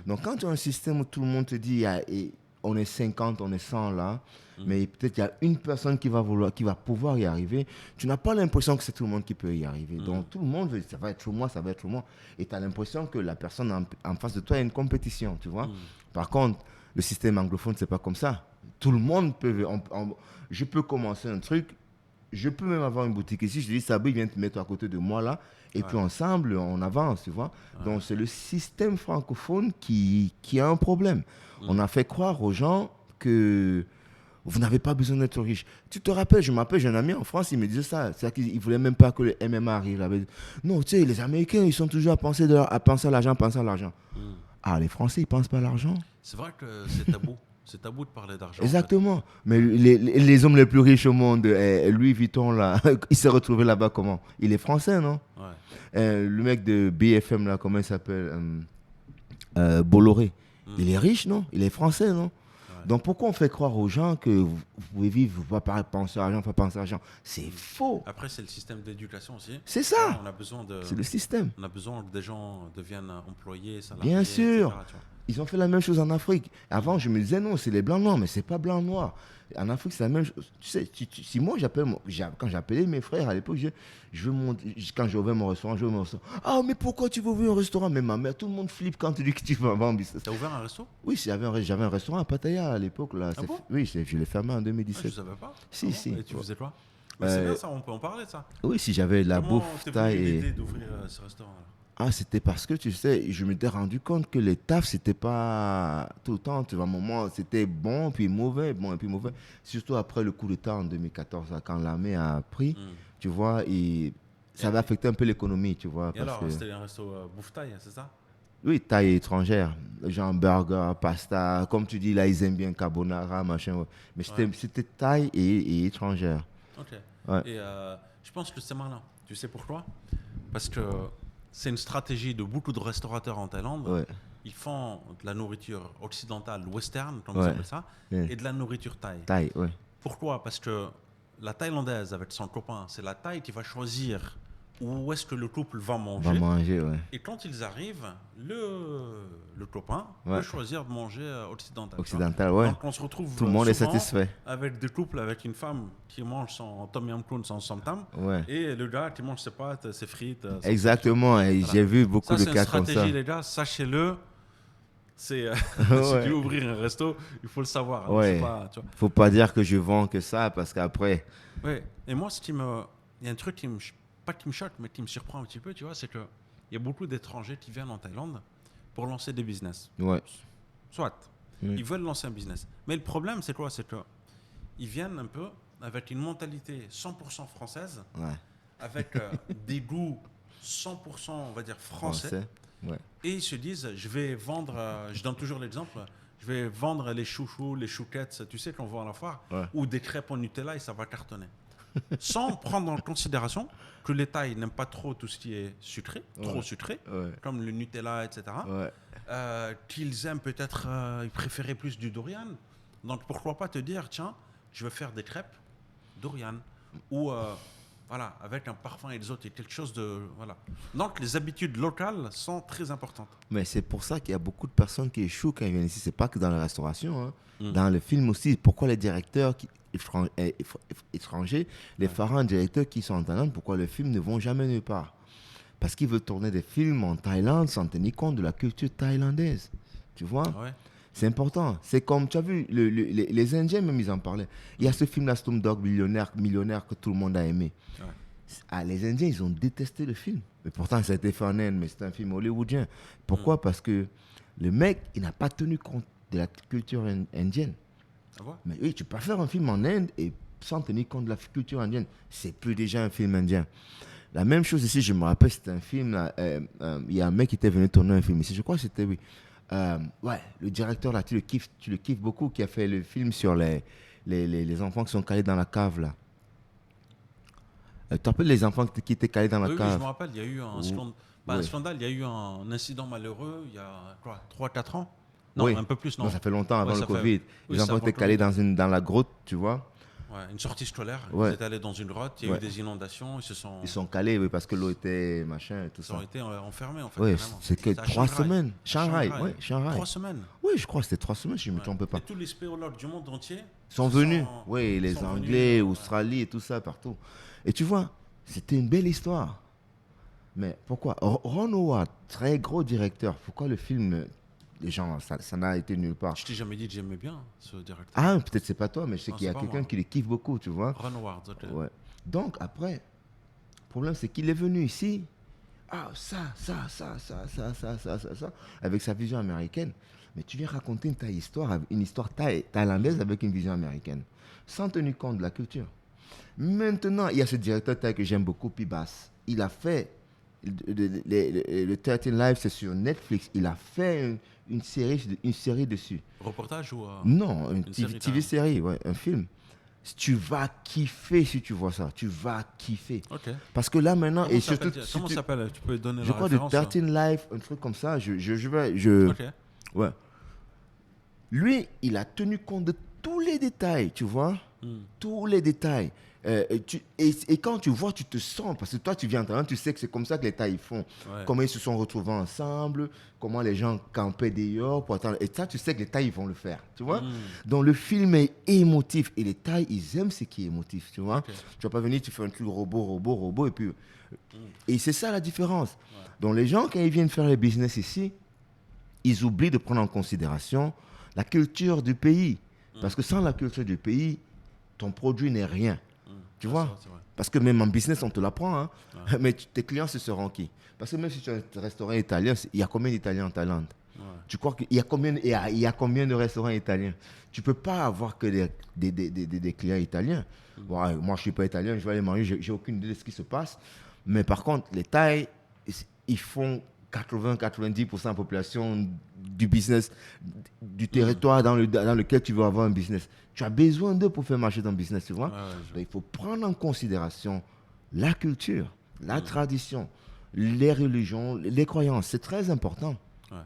Donc, quand tu as un système où tout le monde te dit, on est 50, on est 100 là, mais peut-être il y a une personne qui va pouvoir y arriver, tu n'as pas l'impression que c'est tout le monde qui peut y arriver. Donc, tout le monde veut, ça va être moi. Et tu as l'impression que la personne en face de toi a une compétition, tu vois. Par contre, le système anglophone, c'est pas comme ça. Tout le monde peut... je peux commencer un truc, je peux même avoir une boutique ici, je dis, Sabri, viens te mettre à côté de moi là, et puis ensemble, on avance, tu vois. Donc, c'est le système francophone qui a un problème. On a fait croire aux gens que vous n'avez pas besoin d'être riche. Tu te rappelles, j'ai un ami en France, il me disait ça. C'est-à-dire qu'il ne voulait même pas que le MMA arrive. Non, tu sais, les Américains, ils sont toujours à penser à l'argent. Ah, les Français, ils ne pensent pas à l'argent. C'est vrai que c'est tabou. C'est tabou de parler d'argent. Exactement. En fait. Mais les hommes les plus riches au monde, Louis Vuitton, là, il s'est retrouvé là-bas comment? Il est français, non? Le mec de BFM, là, comment il s'appelle? Bolloré. Il est riche, non? Il est français, non? Donc pourquoi on fait croire aux gens que vous pouvez vivre, vous ne pouvez pas penser à l'argent, pas penser à l'argent? C'est faux. Après, c'est le système d'éducation aussi. C'est ça. On a besoin de... C'est le système. On a besoin que des gens deviennent employés, salariés. Bien sûr. Etc., ils ont fait la même chose en Afrique. Avant, je me disais non, c'est les blancs noirs, mais c'est pas blanc noir. En Afrique, c'est la même chose. Tu sais, si moi quand j'appelais mes frères à l'époque, quand j'ai ouvert mon restaurant, ah, mais pourquoi tu veux ouvrir un restaurant? Mais ma mère, tout le monde flippe quand tu dis que tu vas vendre. T'as ouvert un resto? Oui, j'avais un restaurant à Pattaya à l'époque. Là. Ah bon? Oui, je l'ai fermé en 2017. Je savais pas. Si. Et tu faisais quoi? C'est bien ça, on peut en parler de ça. Oui, si j'avais la bouffe. Comment t'es venu l'idée d'ouvrir ce restaurant là? Ah, c'était parce que, tu sais, je m'étais rendu compte que les tafs, c'était pas tout le temps. Tu vois, à un moment, c'était bon, puis mauvais, bon, et puis mauvais. Surtout après le coup d'État en 2014, quand l'armée a pris, tu vois, et ça avait affecté un peu l'économie, tu vois. Et alors, c'était un resto bouffe thaï, c'est ça? Oui, taille étrangère. Genre burger, pasta, comme tu dis, là, ils aiment bien carbonara, machin. Ouais. Mais c'était taille et étrangère. Ok. Et je pense que c'est malin. Tu sais pourquoi? Parce que c'est une stratégie de beaucoup de restaurateurs en Thaïlande. Ouais. Ils font de la nourriture occidentale, western, comme ils appellent ça, et de la nourriture thaï. Thaï, ouais. Pourquoi? Parce que la Thaïlandaise, avec son copain, c'est la Thaï qui va choisir où est-ce que le couple va manger. Ouais. Et quand ils arrivent, le copain peut choisir de manger occidental. Ouais. Donc on se retrouve tout le monde est satisfait. Avec des couples avec une femme qui mange son tom yum goong, son som tam, et le gars qui mange ses pâtes, ses frites. Exactement. Et j'ai vu beaucoup de cas comme ça. C'est une stratégie, les gars. Sachez-le. Si tu veux ouvrir un resto, il faut le savoir. Faut pas dire que je vends que ça parce qu'après. Oui. Et moi, il y a un truc qui me choque, mais qui me surprend un petit peu, tu vois, c'est qu'il y a beaucoup d'étrangers qui viennent en Thaïlande pour lancer des business. Ouais. Soit. Ils veulent lancer un business. Mais le problème, c'est quoi? C'est qu'ils viennent un peu avec une mentalité 100% française, avec des goûts 100%, on va dire, français. Et ils se disent, je vais vendre, je donne toujours l'exemple, je vais vendre les chouchous, les chouquettes, tu sais, qu'on voit à la foire, ou des crêpes au Nutella et ça va cartonner. Sans prendre en considération que les Thaïs n'aiment pas trop tout ce qui est sucré, trop sucré, comme le Nutella, etc. Qu'ils aiment peut-être, ils préféraient plus du durian. Donc pourquoi pas te dire, tiens, je vais faire des crêpes durian. Ou voilà, avec un parfum exotique, quelque chose de... Voilà. Donc les habitudes locales sont très importantes. Mais c'est pour ça qu'il y a beaucoup de personnes qui échouent quand ils viennent ici. C'est pas que dans la restauration, hein. Dans le film aussi. Pourquoi les directeurs étrangers, les pharaons directeurs qui sont en Thaïlande, pourquoi les films ne vont jamais nulle part? Parce qu'ils veulent tourner des films en Thaïlande sans tenir compte de la culture thaïlandaise. Tu vois? C'est important. C'est comme, tu as vu, les Indiens même, ils en parlaient. Il y a ce film-là, Slumdog Millionnaire, que tout le monde a aimé. Les Indiens, ils ont détesté le film. Mais pourtant, ça a été fait en Inde, mais c'est un film hollywoodien. Pourquoi? Parce que Le mec, il n'a pas tenu compte de la culture indienne. Ah ouais? Mais oui, tu peux faire un film en Inde et sans tenir compte de la culture indienne. C'est plus déjà un film indien. La même chose ici, je me rappelle, c'était un film, il y a un mec qui était venu tourner un film ici, je crois que c'était, oui. Ouais, le directeur là, tu le kiffes beaucoup, qui a fait le film sur les enfants qui sont calés dans la cave là. Tu te rappelles les enfants qui étaient calés dans la Oui, cave? je me rappelle, il y a eu un scandale. Un scandale, il y a eu un incident malheureux il y a quoi, 3-4 ans? Non, Oui. un peu plus, non. Non, ça fait longtemps avant le Covid. Oui, les enfants étaient calés dans la grotte, tu vois. Ouais, une sortie scolaire. Ouais. Ils étaient allés dans une grotte, il y a eu des inondations, ils sont calés, oui, parce que l'eau était machin et tout ça. Ils ont été enfermés, en fait. Oui, c'est que 3 semaines. Shanghai, oui, Shanghai. 3 semaines. Oui, je crois que c'était 3 semaines, si je ne me trompe pas. Et tous les spéologues du monde entier sont venus. Oui, les Anglais, Australie et tout ça, partout. Et tu vois, c'était une belle histoire. Mais pourquoi Ron Howard, très gros directeur, pourquoi le film, les gens, ça n'a été nulle part? Je t'ai jamais dit que j'aimais bien ce directeur. Ah, peut-être c'est pas toi, mais je sais qu'il y a quelqu'un qui le kiffe beaucoup, tu vois. Ron Howard, ok. Ouais. Donc après, le problème c'est qu'il est venu ici, ça, avec sa vision américaine. Mais tu viens raconter une histoire thaïlandaise avec une vision américaine, sans tenir compte de la culture. Maintenant, il y a ce directeur thaï que j'aime beaucoup, Pibas. Il a fait le 13 Live, c'est sur Netflix. Il a fait une série dessus. Reportage ou non, une TV série, ouais, un film. Tu vas kiffer si tu vois ça. Tu vas kiffer. Okay. Parce que là maintenant, comment ça s'appelle? Tu peux donner je crois de 13 Live, un truc comme ça. Ok. Ouais. Lui, il a tenu compte de tous les détails, tu vois. Tous les détails. Et quand tu vois, tu te sens, parce que toi tu viens en Thaïlande, tu sais que c'est comme ça que les Thaïs font. Ouais. Comment ils se sont retrouvés ensemble, comment les gens campaient dehors pour attendre. Et ça, tu sais que les Thaïs vont le faire, tu vois. Donc le film est émotif et les Thaïs, ils aiment ce qui est émotif, tu vois. Okay. Tu vas pas venir, tu fais un truc robot et puis. Et c'est ça la différence. Ouais. Donc les gens, quand ils viennent faire le business ici, ils oublient de prendre en considération la culture du pays. Parce que sans la culture du pays, ton produit n'est rien. Tu vois? Parce que même en business, on te l'apprend. Hein? Ouais. Mais tes clients, ce seront qui? Parce que même si tu as un restaurant italien, il y a combien d'Italiens en Thaïlande? Ouais. Tu crois qu'il y a combien, il y a combien de restaurants italiens? Tu ne peux pas avoir que des clients italiens. Bon, moi, je ne suis pas italien, je vais aller manger, je n'ai aucune idée de ce qui se passe. Mais par contre, les Thaïs, ils font 80-90% de la population du business, du territoire dans lequel tu veux avoir un business. Tu as besoin d'eux pour faire marcher ton business, tu vois. Donc, il faut prendre en considération la culture, la tradition, les religions, les croyances. C'est très important. Ouais.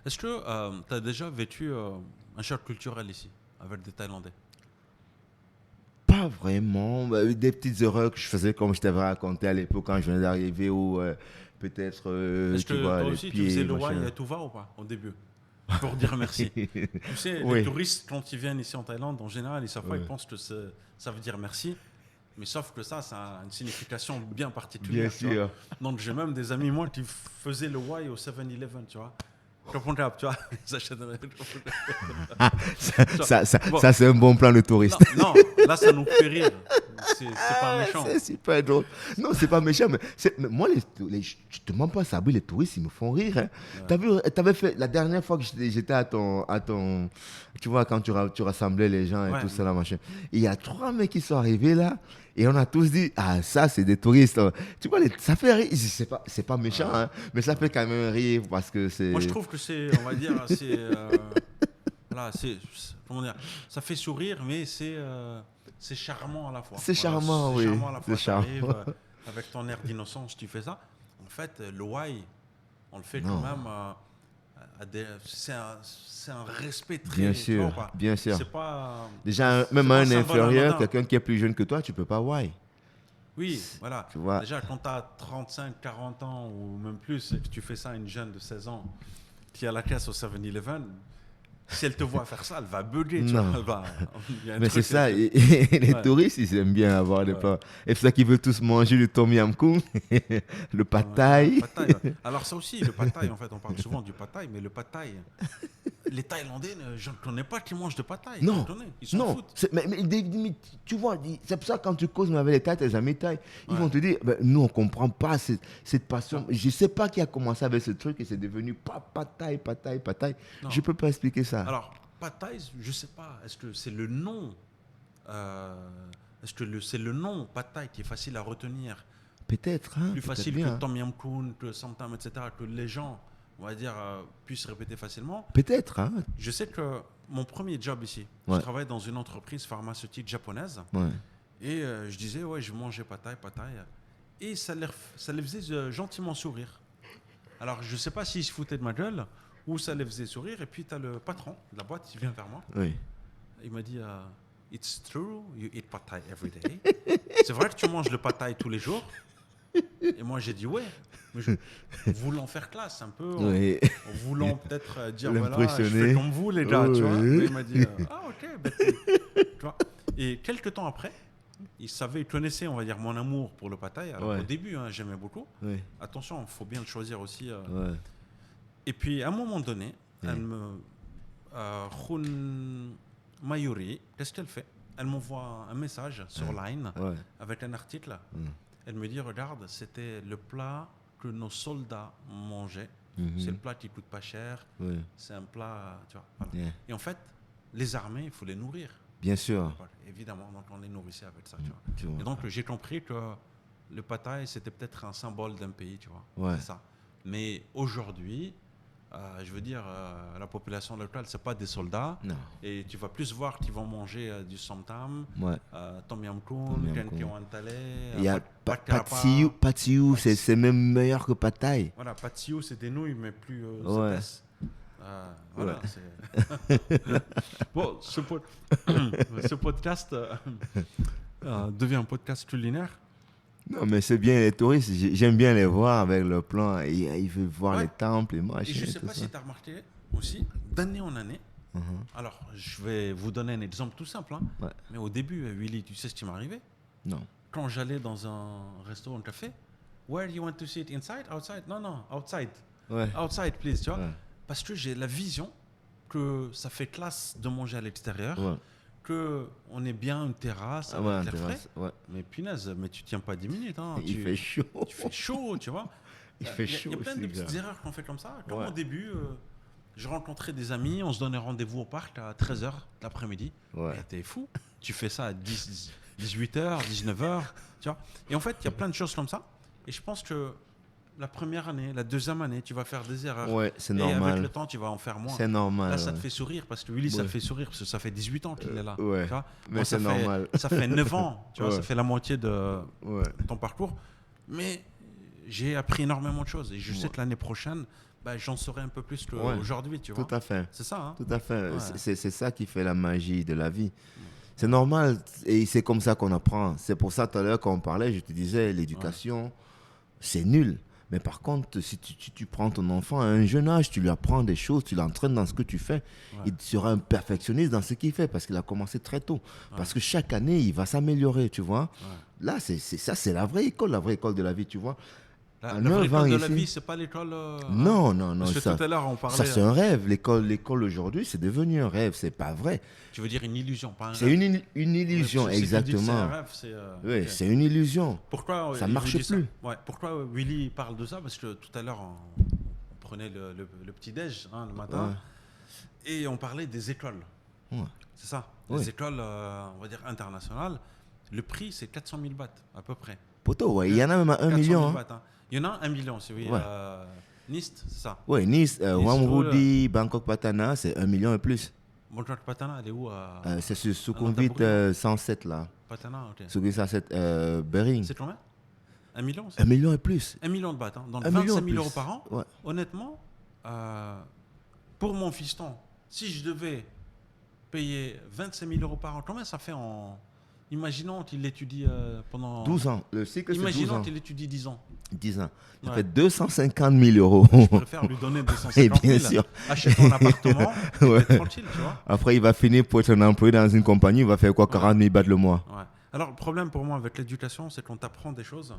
Est-ce que tu as déjà vécu un choc culturel ici, avec des Thaïlandais? Pas vraiment. Des petites erreurs que je faisais, comme je t'avais raconté à l'époque quand je venais d'arriver, ou peut-être, est-ce que toi aussi, tu faisais le why à tout va ou pas, au début, pour dire merci? Tu sais, les touristes, quand ils viennent ici en Thaïlande, en général, ils savent pas, ils pensent que ça veut dire merci. Mais sauf que ça a une signification bien particulière. Bien sûr. Donc, j'ai même des amis, moi, qui faisaient le why au 7-Eleven, tu vois. Tu vois, ils achètent ça, c'est un bon plan de touriste. Non, là, ça nous fait rire. C'est pas méchant. C'est super drôle. Non, c'est pas méchant, mais moi, je te mens pas, Sabri, les touristes, ils me font rire. Hein. Ouais. T'avais fait, la dernière fois que j'étais à ton, tu vois, quand tu rassemblais les gens et tout ça, là, machin. Il y a 3 mecs qui sont arrivés là, et on a tous dit, ça, c'est des touristes. Tu vois, ça fait rire. C'est pas méchant, hein, mais ça fait quand même rire parce que c'est. Moi, je trouve que c'est, on va dire, voilà, comment dire, ça fait sourire, mais c'est charmant à la fois. C'est charmant, oui. C'est charmant à la fois. C'est charmant. Avec ton air d'innocence, tu fais ça. En fait, le why, on le fait quand même. C'est un respect très. Bien sûr, bien sûr. C'est pas. Déjà, même un inférieur, quelqu'un qui est plus jeune que toi, tu peux pas why. Oui, voilà. Tu vois. Déjà, quand tu as 35, 40 ans ou même plus et que tu fais ça à une jeune de 16 ans qui est à la caisse au 7-Eleven, si elle te voit faire ça, elle va bugger. Tu vois, mais c'est ça, et les touristes, ils aiment bien avoir des plats. Et c'est ça qu'ils veulent tous manger le tom yam goong, le pad thai. Alors ça aussi, le pad thai, en fait, on parle souvent du pad thai, mais le pad thai, Les Thaïlandais, je ne connais pas qui mangent de pad thai. Non, ils s'en foutent. Mais tu vois, c'est pour ça quand tu causes avec les Thaïs, tes amis Thaïs, ils vont te dire, nous on ne comprend pas cette passion. Je ne sais pas qui a commencé avec ce truc et c'est devenu pad thai. Je ne peux pas expliquer ça. Alors, pad thai, je ne sais pas. Est-ce que c'est le nom c'est le nom pad thai qui est facile à retenir? Peut-être. Plus facile que Tom Yam Goong, que Samtam, etc., que les gens, on va dire, puissent répéter facilement. Peut-être. Je sais que mon premier job ici, je travaillais dans une entreprise pharmaceutique japonaise. Et je disais, je mangeais pad thai. Et ça les faisait gentiment sourire. Alors, je ne sais pas s'ils se foutaient de ma gueule ou ça les faisait sourire. Et puis, tu as le patron de la boîte qui vient vers moi. Il m'a dit, It's true, you eat pad thai every day. C'est vrai que tu manges le pad thai tous les jours? Et moi, j'ai dit ouais. Mais voulant faire classe un peu, en voulant peut-être dire voilà, je fais comme vous les gars, tu vois. Mais il m'a dit ok, tu vois. Et quelques temps après, il connaissait, on va dire, mon amour pour le pad thai. Alors au début, j'aimais beaucoup. Attention, il faut bien le choisir aussi. Et puis à un moment donné, elle me Khun Mayuri, qu'est-ce qu'elle fait? Elle m'envoie un message sur Line avec un article. Elle me dit, regarde, c'était le plat que nos soldats mangeaient. C'est le plat qui coûte pas cher. C'est un plat, tu vois. Voilà. Et en fait, les armées, il faut les nourrir. Bien sûr. Voilà, évidemment, donc on les nourrissait avec ça, tu vois. Et donc, j'ai compris que le pad thai, c'était peut-être un symbole d'un pays, tu vois. C'est ça. Mais aujourd'hui, je veux dire, la population locale, c'est pas des soldats. Non. Et tu vas plus voir qu'ils vont manger du somtam, tom yam goong, kenkiwan tale. Il y a pad siu, c'est même meilleur que pad thai. Voilà, pad siu, c'est des nouilles, mais plus épaisses. Voilà. Bon, ce podcast devient un podcast culinaire. Non, mais c'est bien les touristes. J'aime bien les voir avec le plan. Ils veulent voir les temples, les machins. Et je ne sais pas si tu as remarqué aussi, d'année en année. Alors, je vais vous donner un exemple tout simple. Mais au début, Willy, tu sais ce qui m'est arrivé? Non. Quand j'allais dans un restaurant, un café, where do you want to sit? Inside? Outside? Non, outside. Outside, please, tu vois. Parce que j'ai la vision que ça fait classe de manger à l'extérieur. On est bien une terrasse avec l'air frais. Mais punaise, mais tu tiens pas 10 minutes. Il fait chaud. Tu fais chaud, tu vois. Il fait chaud. Il y a plein de petites erreurs qu'on fait comme ça. Comme au début, je rencontrais des amis, on se donnait rendez-vous au parc à 13h l'après-midi. T'es fou. Tu fais ça à 18h, 19h. Tu vois. Et en fait, il y a plein de choses comme ça. Et je pense que la première année, la deuxième année, tu vas faire des erreurs. C'est normal. Et avec le temps, tu vas en faire moins. C'est normal. Là, ça te fait sourire parce que Willy, ça te fait sourire parce que ça fait 18 ans qu'il est là. Tu vois. Mais c'est normal. Ça fait 9 ans, tu vois, ça fait la moitié de ton parcours. Mais j'ai appris énormément de choses et je sais que l'année prochaine, j'en saurai un peu plus qu'aujourd'hui, tu vois. Tout à fait. C'est ça. Tout à fait. C'est ça qui fait la magie de la vie. C'est normal et c'est comme ça qu'on apprend. C'est pour ça, tout à l'heure, quand on parlait, je te disais, l'éducation, c'est nul. Mais par contre, si tu prends ton enfant à un jeune âge, tu lui apprends des choses, tu l'entraînes dans ce que tu fais, il sera un perfectionniste dans ce qu'il fait parce qu'il a commencé très tôt. Parce que chaque année, il va s'améliorer, tu vois. Là, c'est la vraie école de la vie, tu vois. La vraie école de la vie, c'est pas l'école. Non. Parce que tout à l'heure, on parlait. Ça, c'est un rêve. L'école aujourd'hui, c'est devenu un rêve. C'est pas vrai. Tu veux dire une illusion, pas un rêve. C'est une illusion, exactement. C'est un rêve, oui, c'est une illusion. Pourquoi ça marche plus. Pourquoi Willy parle de ça? Parce que tout à l'heure, on prenait le petit-déj le matin et on parlait des écoles. C'est ça. Les écoles, on va dire internationales. Le prix, c'est 400 000 bahts à peu près. Poto, il y en a même à 1 million. Il y en a 1 million, c'est oui. Nice, c'est ça. Oui, Nice, Wamrudi, Bangkok Patana, c'est 1 million et plus. Bangkok Patana, elle est où c'est sur Sukhumvit 107 là. Patana, ok. Sukhumvit 107, Bering. C'est combien? 1 million? 1 million et plus. 1 million de bahts. Donc 25 000 euros par an. Honnêtement, pour mon fiston, si je devais payer 25 000 euros par an, combien ça fait en... Imaginons qu'il étudie pendant... 12 ans. Le cycle, c'est 12 ans. Imaginons qu'il étudie 10 ans. 10 ans. Ça fait 250 000 euros. Je préfère lui donner 250 000. Et bien sûr. Achète un appartement et tranquille, tu vois. Après, il va finir pour être un employé dans une compagnie. Il va faire quoi? 40 000 bahts le mois. Alors, le problème pour moi avec l'éducation, c'est qu'on t'apprend des choses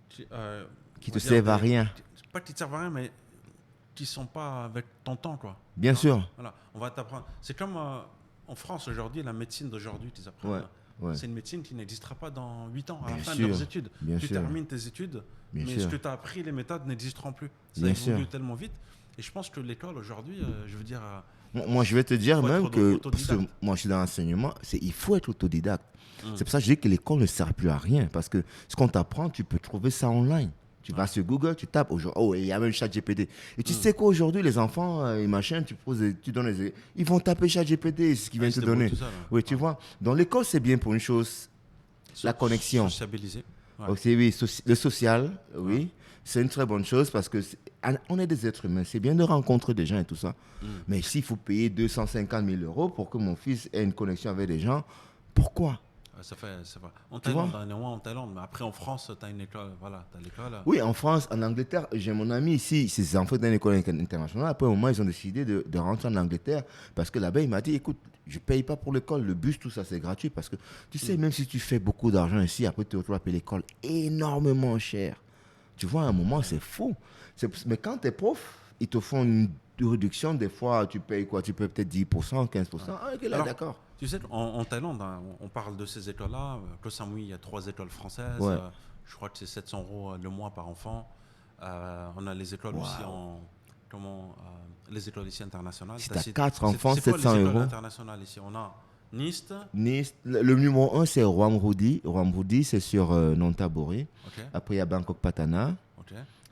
qui te servent à rien. Pas qui te servent à rien, mais qui ne sont pas avec ton temps, quoi. Bien sûr. Voilà, on va t'apprendre. C'est comme en France aujourd'hui, la médecine d'aujourd'hui, tu apprends. C'est une médecine qui n'existera pas dans 8 ans, à la fin de leurs études. Tu termines tes études, mais ce que tu as appris, les méthodes n'existeront plus. Ça évolue tellement vite. Et je pense que l'école aujourd'hui, je veux dire... moi, je vais te dire même que, parce que moi, je suis dans l'enseignement, il faut être autodidacte. C'est pour ça que je dis que l'école ne sert plus à rien. Parce que ce qu'on t'apprend, tu peux trouver ça online. Tu vas sur Google, tu tapes, il y a même ChatGPT. Et tu sais qu'aujourd'hui, les enfants, et machin, tu donnes ils vont taper ChatGPT, ce qu'ils viennent te donner. Ça, oui, tu vois. Dans l'école, c'est bien pour une chose, la connexion. Sociabiliser. Oui, le social, oui. C'est une très bonne chose parce qu'on est des êtres humains. C'est bien de rencontrer des gens et tout ça. Mais s'il faut payer 250 000 € pour que mon fils ait une connexion avec des gens, pourquoi ? Ça fait. En Thaïlande, mais après en France, tu as une école. Voilà, tu as l'école. Oui, en France, en Angleterre, j'ai mon ami ici, ses enfants dans une école internationale. Après, au moment, ils ont décidé de rentrer en Angleterre parce que là-bas, il m'a dit écoute, je ne paye pas pour l'école, le bus, tout ça, c'est gratuit. Parce que tu sais, même si tu fais beaucoup d'argent ici, après, tu retrouves à payer l'école énormément cher. Tu vois, à un moment, c'est fou. Mais quand tu es prof, ils te font une réduction. Des fois, tu payes quoi ? Tu payes peut-être 10%, 15%. Ah, ok, là, d'accord. Tu sais, en Thaïlande, on parle de ces écoles-là. Koh Samui, il y a 3 écoles françaises. Je crois que c'est 700 € le mois par enfant. On a les écoles aussi les écoles ici internationales. Si tu as 4 enfants, 700 €. C'est quoi les écoles internationales ici ? On a NIST. Le numéro 1, c'est Rwamrudi. Rwamrudi, c'est sur Nonthaburi. Après, il y a Bangkok Patana.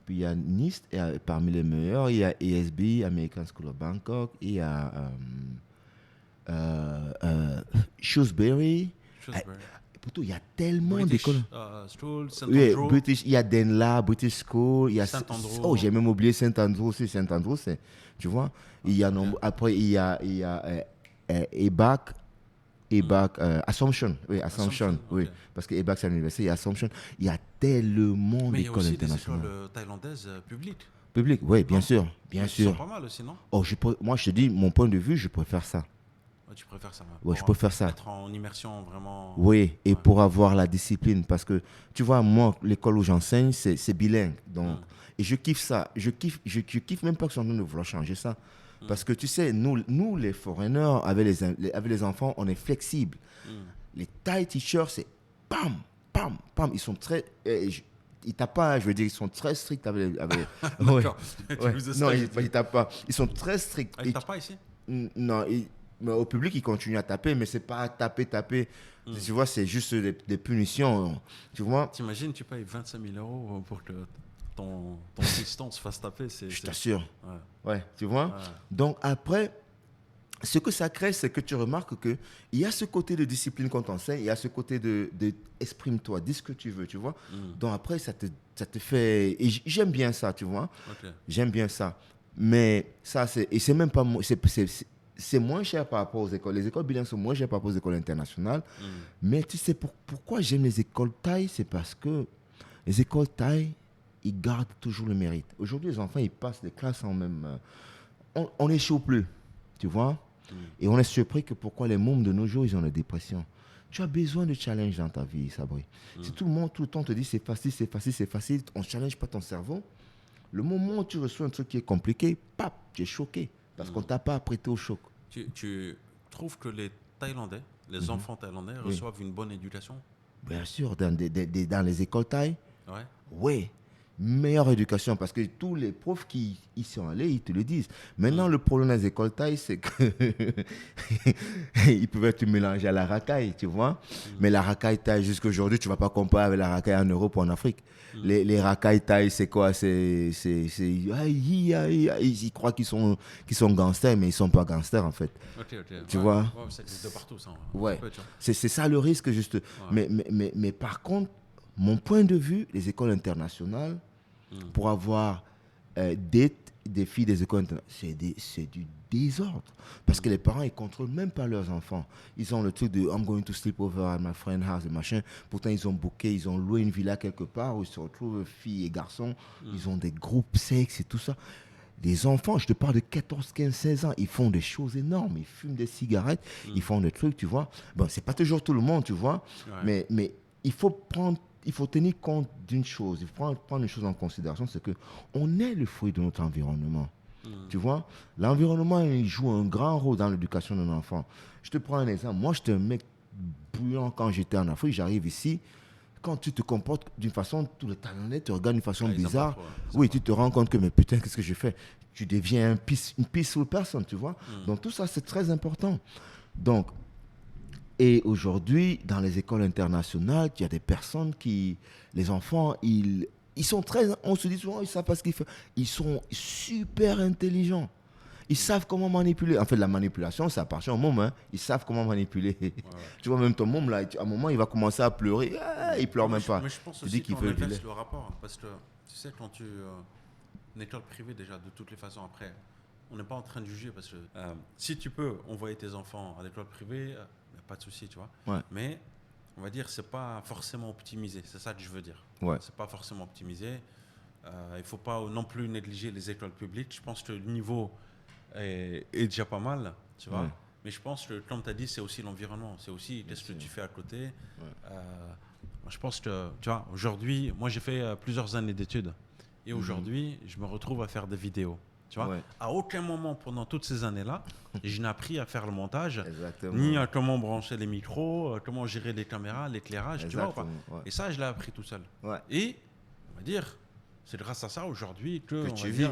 Puis, il y a NIST. Et parmi les meilleurs, il y a ASB, American School of Bangkok. Il y a Shrewsbury. Pourtant, il y a tellement d'écoles. Oui, British, il y a Denla, British School. Il y a Saint-Andrew. Oh, j'ai même oublié Saint-Andrew aussi. Saint-Andrew, c'est, tu vois. Il y a après, il y a EBAC. Assumption, oui, Assumption, oui. Parce que EBAC, c'est l'université, il y a Assumption. Il y a tellement d'écoles internationales. Mais il y a aussi des écoles thaïlandaises publiques. Publiques, oui, bien sûr. Bien sûr. C'est pas mal aussi, non ? Moi, je te dis, mon point de vue, je préfère ça. Tu préfères ça ? Oui, je préfère ça. Être en immersion vraiment. Oui, et pour avoir la discipline. Parce que, tu vois, moi, l'école où j'enseigne, c'est bilingue. Donc, et je kiffe ça. Je kiffe même pas que sont en train de vouloir changer ça. Parce que, tu sais, nous les foreigners, avec les enfants, on est flexibles. Les Thai teachers, c'est pam, pam, pam. Ils sont très... ils tapent pas, je veux dire, ils sont très stricts avec... D'accord. Non, ils tapent pas. Ils sont très stricts. Ils tapent pas ici ? Non, mais au public, ils continuent à taper, mais c'est pas taper. Tu vois, c'est juste des punitions. Tu vois. T'imagines, tu payes 25 000 € pour que ton assistant se fasse taper. Je t'assure. Ouais, tu vois. Ouais. Donc après, ce que ça crée, c'est que tu remarques qu'il y a ce côté de discipline qu'on t'enseigne, il y a ce côté de exprime-toi, dis ce que tu veux, tu vois. Donc après, ça te fait... Et j'aime bien ça, tu vois. J'aime bien ça. Mais ça, c'est même pas... C'est moins cher par rapport aux écoles. Les écoles bilingues sont moins chères par rapport aux écoles internationales. Mais tu sais pourquoi j'aime les écoles thaï ? C'est parce que les écoles thaï, ils gardent toujours le mérite. Aujourd'hui, les enfants, ils passent des classes en même... on n'échoue plus, tu vois. Et on est surpris que pourquoi les mômes de nos jours, ils ont la dépression. Tu as besoin de challenge dans ta vie, Sabri. Si tout le temps te dit c'est facile, on ne challenge pas ton cerveau. Le moment où tu reçois un truc qui est compliqué, pap, tu es choqué. Parce qu'on ne t'a pas prêté au choc. Tu trouves que les Thaïlandais, les enfants thaïlandais reçoivent une bonne éducation ? Bien sûr, dans les écoles thaï. Oui. Meilleure éducation, parce que tous les profs qui y sont allés, ils te le disent. Maintenant, le problème des écoles thaï, c'est qu'ils pouvaient te mélanger à la racaille, tu vois. Mais la racaille thaï, jusqu'à aujourd'hui, tu ne vas pas comparer avec la racaille en Europe ou en Afrique. Les racailles thaï, c'est quoi ? Ils croient qu'ils sont gangsters, mais ils ne sont pas gangsters, en fait. Tu vois ? C'est de partout, ça. C'est ça le risque, juste. Mais par contre, mon point de vue, les écoles internationales, pour avoir des filles des écoles internationales, c'est du désordre. Parce que les parents, ils ne contrôlent même pas leurs enfants. Ils ont le truc de « I'm going to sleep over at my friend's house » et machin. Pourtant, ils ont booké, ils ont loué une villa quelque part où ils se retrouvent filles et garçons. Ils ont des groupes sexes et tout ça. Les enfants, je te parle de 14, 15, 16 ans, ils font des choses énormes. Ils fument des cigarettes, ils font des trucs, tu vois. Bon, c'est pas toujours tout le monde, tu vois. Mais il faut tenir compte d'une chose, il faut prendre une chose en considération, c'est qu'on est le fruit de notre environnement. Tu vois, l'environnement, il joue un grand rôle dans l'éducation d'un enfant. Je te prends un exemple. Moi, j'étais un mec bouillant quand j'étais en Afrique. J'arrive ici. Quand tu te comportes d'une façon, tous les Thaïlandais te regardent d'une façon bizarre. Oui, tu te rends compte que, mais putain, qu'est-ce que je fais? Tu deviens une peaceful person, tu vois. Donc, tout ça, c'est très important. Donc, et aujourd'hui, dans les écoles internationales, il y a des personnes les enfants, ils sont on se dit souvent, ils ne savent pas ce qu'ils font. Ils sont super intelligents. Ils savent comment manipuler. En fait, la manipulation, ça appartient au môme. Hein. Ils savent comment manipuler. Ouais. Tu vois, même ton môme, là, à un moment, il va commencer à pleurer. Il ne pleure même pas. Mais je pense aussi qu'on inverse le rapport. Parce que, tu sais, quand tu... une école privée, déjà, de toutes les façons, après, on n'est pas en train de juger. Parce que si tu peux envoyer tes enfants à l'école privée, pas de souci, tu vois. Ouais. Mais, on va dire, c'est pas forcément optimisé. C'est ça que je veux dire. Ouais. C'est pas forcément optimisé. Il ne faut pas non plus négliger les écoles publiques. Je pense que le niveau... est déjà pas mal, tu vois. Mais je pense que, comme tu as dit, c'est aussi l'environnement. C'est aussi qu'est-ce que tu fais à côté. Je pense que, tu vois, aujourd'hui, moi j'ai fait plusieurs années d'études. Et aujourd'hui, je me retrouve à faire des vidéos. Tu vois, à aucun moment pendant toutes ces années-là, je n'ai appris à faire le montage, ni à comment brancher les micros, comment gérer les caméras, l'éclairage, tu vois. Et ça, je l'ai appris tout seul. Et, on va dire, c'est grâce à ça aujourd'hui que tu vis.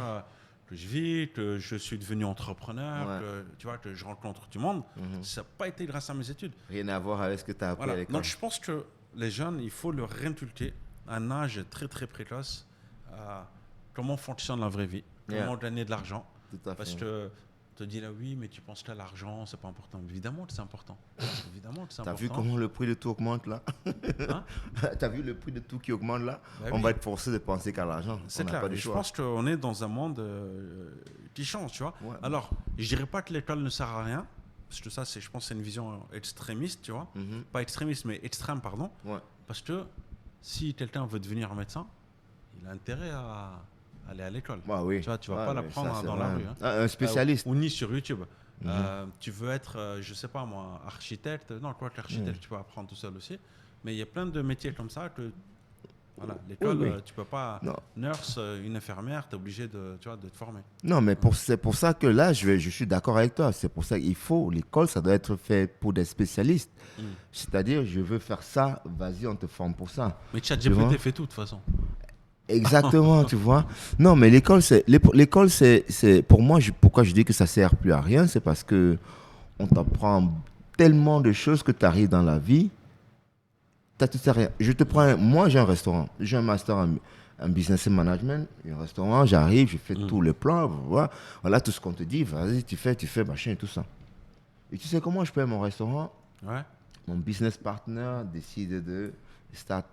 Que je vis, que je suis devenu entrepreneur, que, tu vois, que je rencontre du monde. Ça n'a pas été grâce à mes études. Rien à voir avec ce que tu as appris à l'école. Donc, je pense que les jeunes, il faut leur inculquer à un âge très, très précoce comment fonctionne la vraie vie, comment gagner de l'argent. Tout à fait. Parce que te dis là, oui, mais tu penses que l'argent, c'est pas important. Évidemment que c'est important. Évidemment que c'est important. T'as vu comment le prix de tout augmente là? Hein? T'as vu le prix de tout qui augmente là? On va être forcé de penser qu'à l'argent. C'est clair. Pas je pense qu'on est dans un monde qui change, tu vois. Alors, je dirais pas que l'école ne sert à rien. Parce que ça, je pense que c'est une vision extrémiste, tu vois. Pas extrémiste, mais extrême, pardon. Parce que si quelqu'un veut devenir médecin, il a intérêt à aller à l'école. Oui. Tu vois, tu vas pas l'apprendre dans la rue. Hein. Un spécialiste. Ou ni sur YouTube. Tu veux être, je sais pas moi, architecte. Non, quoi qu'architecte, tu peux apprendre tout seul aussi. Mais il y a plein de métiers comme ça que, voilà, l'école, tu peux pas. Non. Nurse, une infirmière, tu es obligé de te former. Non, mais c'est pour ça que là, je suis d'accord avec toi. C'est pour ça qu'il faut, l'école, ça doit être fait pour des spécialistes. C'est-à-dire, je veux faire ça, vas-y, on te forme pour ça. Mais ChatGPT fait tout de toute façon. Exactement, tu vois. Non, mais l'école, c'est pour moi, pourquoi je dis que ça sert plus à rien, c'est parce que on t'apprend tellement de choses que tu arrives dans la vie, tu sais rien. Je te prends, moi j'ai un restaurant, j'ai un master en business management, un restaurant, j'arrive, je fais tous les plans, voilà tout ce qu'on te dit, vas-y, tu fais, machin et tout ça. Et tu sais comment je paye mon restaurant? Mon business partner décide de start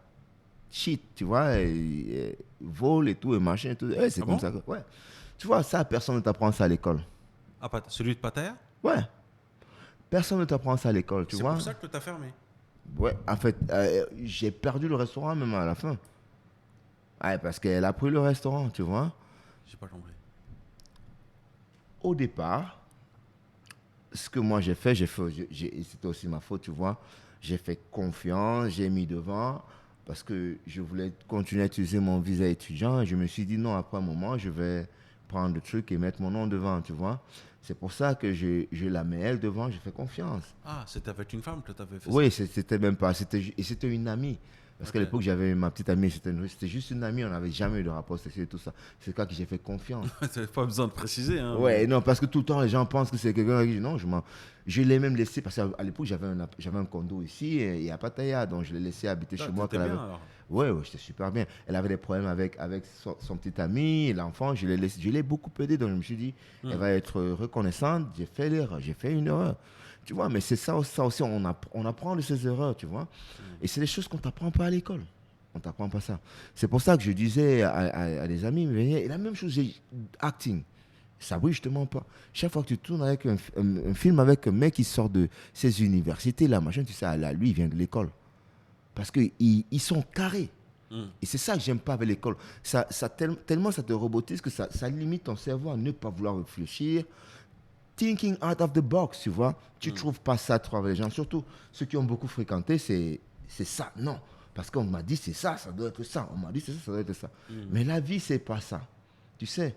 shit, tu vois, et vol et tout, et machin et tout. C'est comme ça. Tu vois, ça, personne ne t'apprend ça à l'école. Ah, celui de Pattaya? Ouais. Personne ne t'apprend ça à l'école, tu vois. C'est pour ça que tu as fermé. Ouais, en fait, j'ai perdu le restaurant même à la fin. Ouais, parce qu'elle a pris le restaurant, tu vois. J'ai pas compris. Au départ, ce que moi j'ai fait, c'était aussi ma faute, tu vois. J'ai fait confiance, j'ai mis devant. Parce que je voulais continuer à utiliser mon visa étudiant. Et je me suis dit, non, après un moment, je vais prendre le truc et mettre mon nom devant, tu vois. C'est pour ça que je la mets elle devant, je fais confiance. Ah, c'était avec une femme que tu avais fait ça? Oui, c'était même pas. C'était une amie. Parce qu'à l'époque, j'avais ma petite amie, c'était juste une amie, on n'avait jamais eu de rapport sexuel et tout ça. C'est là que j'ai fait confiance. C'est pas besoin de préciser. Hein, ouais, non, parce que tout le temps, les gens pensent que c'est quelqu'un qui dit non, je l'ai même laissé, parce qu'à l'époque, j'avais un condo ici, et à Pattaya, donc je l'ai laissé habiter chez moi. Bien, alors. Ouais, j'étais super bien. Elle avait des problèmes avec son petit ami, l'enfant, je l'ai beaucoup aidé, donc je me suis dit, elle va être reconnaissante, j'ai fait l'erreur, j'ai fait une erreur. Tu vois, mais c'est ça aussi, on apprend de ses erreurs, tu vois. Et c'est des choses qu'on ne t'apprend pas à l'école. On ne t'apprend pas ça. C'est pour ça que je disais à des amis, mais la même chose, acting. Ça brille justement pas. Chaque fois que tu tournes avec un film avec un mec qui sort de ces universités-là, machin, tu sais, là, lui, il vient de l'école. Parce qu'ils sont carrés. Et c'est ça que j'aime pas avec l'école. Tellement ça te robotise que ça limite ton cerveau à ne pas vouloir réfléchir. Thinking out of the box, tu vois. Tu ne trouves pas ça trop avec les gens. Surtout ceux qui ont beaucoup fréquenté, c'est ça. Non. Parce qu'on m'a dit c'est ça, ça doit être ça. On m'a dit c'est ça, ça doit être ça. Mais la vie, c'est pas ça. Tu sais,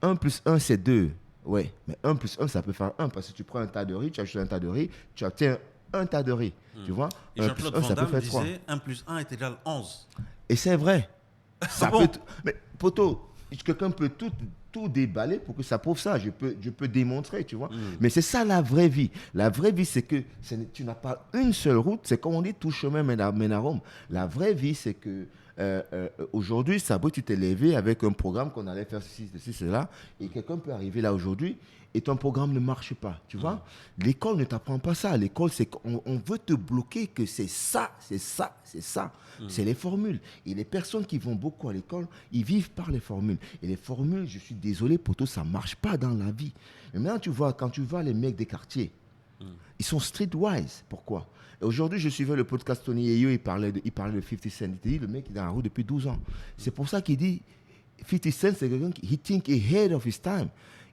1 plus 1, c'est 2. Ouais, mais 1 plus 1, ça peut faire 1 parce que tu prends un tas de riz, tu achètes un tas de riz, tu obtiens un tas de riz. Tu vois? Et Jean-Claude Van Damme disait 1 plus 1 est égal à 11. Et c'est vrai. Ça peut mais poto, quelqu'un peut tout déballer pour que ça prouve ça. Je peux démontrer, tu vois. Mais c'est ça la vraie vie. La vraie vie, c'est que tu n'as pas une seule route. C'est comme on dit, tout chemin mène à Rome. La vraie vie, c'est que aujourd'hui, Sabo, tu t'es levé avec un programme qu'on allait faire ceci, cela. Et quelqu'un peut arriver là aujourd'hui et ton programme ne marche pas, tu vois. L'école ne t'apprend pas ça. L'école, c'est qu'on veut te bloquer que c'est ça, c'est ça, c'est ça. C'est les formules. Et les personnes qui vont beaucoup à l'école, ils vivent par les formules. Et les formules, je suis désolé, poto, ça ne marche pas dans la vie. Mais maintenant, tu vois, quand tu vois les mecs des quartiers, ils sont streetwise. Pourquoi? Et aujourd'hui, je suivais le podcast Tony Yeyo, il parlait de 50 Cent. Il dit, le mec, il est dans la route depuis 12 ans. C'est pour ça qu'il dit, 50 Cent, c'est quelqu'un qui think ahead of his time.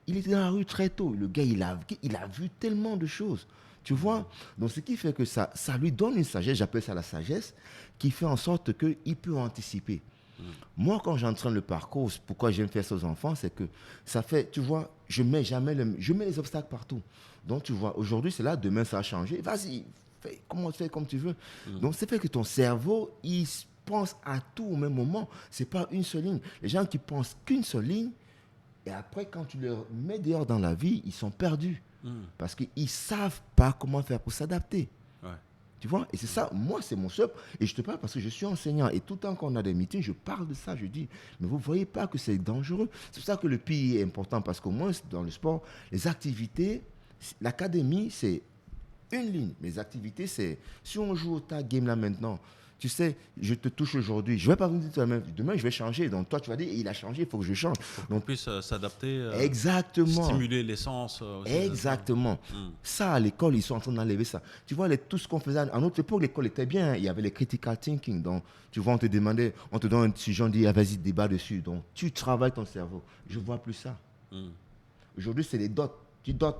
Il était dans la rue très tôt. Le gars, il a vu tellement de choses. Tu vois? Donc, ce qui fait que ça lui donne une sagesse, j'appelle ça la sagesse, qui fait en sorte qu'il peut anticiper. Moi, quand j'entraîne le parcours, pourquoi j'aime faire ça aux enfants, c'est que ça fait, tu vois, je mets les obstacles partout. Donc, tu vois, aujourd'hui, c'est là, demain, ça a changé. Vas-y, fais comme tu veux. Donc, c'est fait que ton cerveau, il pense à tout au même moment. Ce n'est pas une seule ligne. Les gens qui pensent qu'une seule ligne, et après, quand tu les mets dehors dans la vie, ils sont perdus. Parce qu'ils ne savent pas comment faire pour s'adapter. Ouais. Tu vois? Et c'est ça, moi, c'est mon SUP. Et je te parle parce que je suis enseignant. Et tout le temps qu'on a des meetings, je parle de ça. Je dis, mais vous ne voyez pas que c'est dangereux. C'est pour ça que le PI est important. Parce qu'au moins, dans le sport, les activités, l'académie, c'est une ligne. Les activités, c'est... Si on joue au tag game là maintenant, tu sais, je te touche aujourd'hui, je ne vais pas vous dire demain je vais changer. Donc toi tu vas dire, il a changé, il faut que je change. Donc on puisse s'adapter, exactement. Stimuler l'essence. Exactement. Ça, à l'école, ils sont en train d'enlever ça. Tu vois, tout ce qu'on faisait à notre époque, l'école était bien. Il y avait les critical thinking. Donc, tu vois, on te demandait, on te donne un sujet, on dit, ah, vas-y, débat dessus. Donc, tu travailles ton cerveau. Je ne vois plus ça. Aujourd'hui, c'est les dots. Tu dot.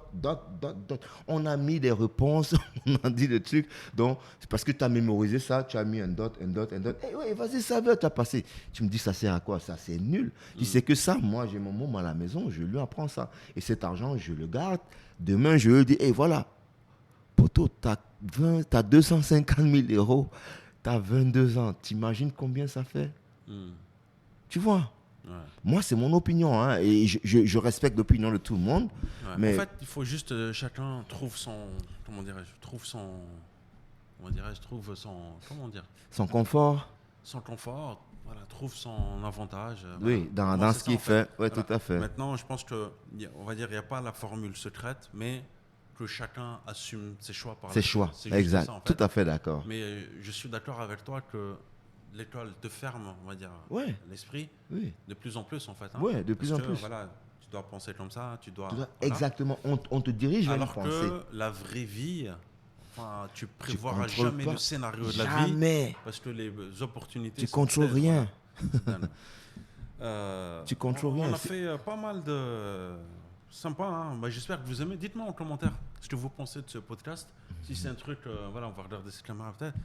On a mis des réponses, on a dit des trucs. Donc, c'est parce que tu as mémorisé ça, tu as mis un dot. Eh ouais, vas-y, ça va, tu as passé. Tu me dis, ça sert à quoi? Ça, c'est nul. Tu sais que ça, moi, j'ai mon môme à la maison, je lui apprends ça. Et cet argent, je le garde. Demain, je lui dis, hey, voilà, poto, tu as 250 000 euros, tu as 22 ans. T'imagines combien ça fait? Tu vois? Ouais. Moi, c'est mon opinion, hein, et je respecte l'opinion de tout le monde. Ouais. Mais en fait, il faut juste chacun trouve son, comment dirais-je, son confort. Son confort, voilà, trouve son avantage. Oui, voilà. dans ce qu'il fait. Oui, voilà. Tout à fait. Maintenant, je pense que, on va dire, il n'y a pas la formule secrète, mais que chacun assume ses choix par ses choix, exact. Ça, en fait. Tout à fait d'accord. Mais je suis d'accord avec toi que l'école te ferme, on va dire, l'esprit, de plus en plus en fait. Hein, oui, de plus en plus. Voilà, tu dois penser comme ça, tu dois voilà. Exactement, on te dirige vers une pensée. Alors que la vraie vie, enfin, tu prévoiras jamais le scénario de la vie. Parce que les opportunités... Tu contrôles rien. Tu contrôles rien. On a fait pas mal de... Sympa, hein. Bah, j'espère que vous aimez. Dites-moi en commentaire ce que vous pensez de ce podcast. Si c'est un truc, voilà, on va regarder cette caméra peut-être.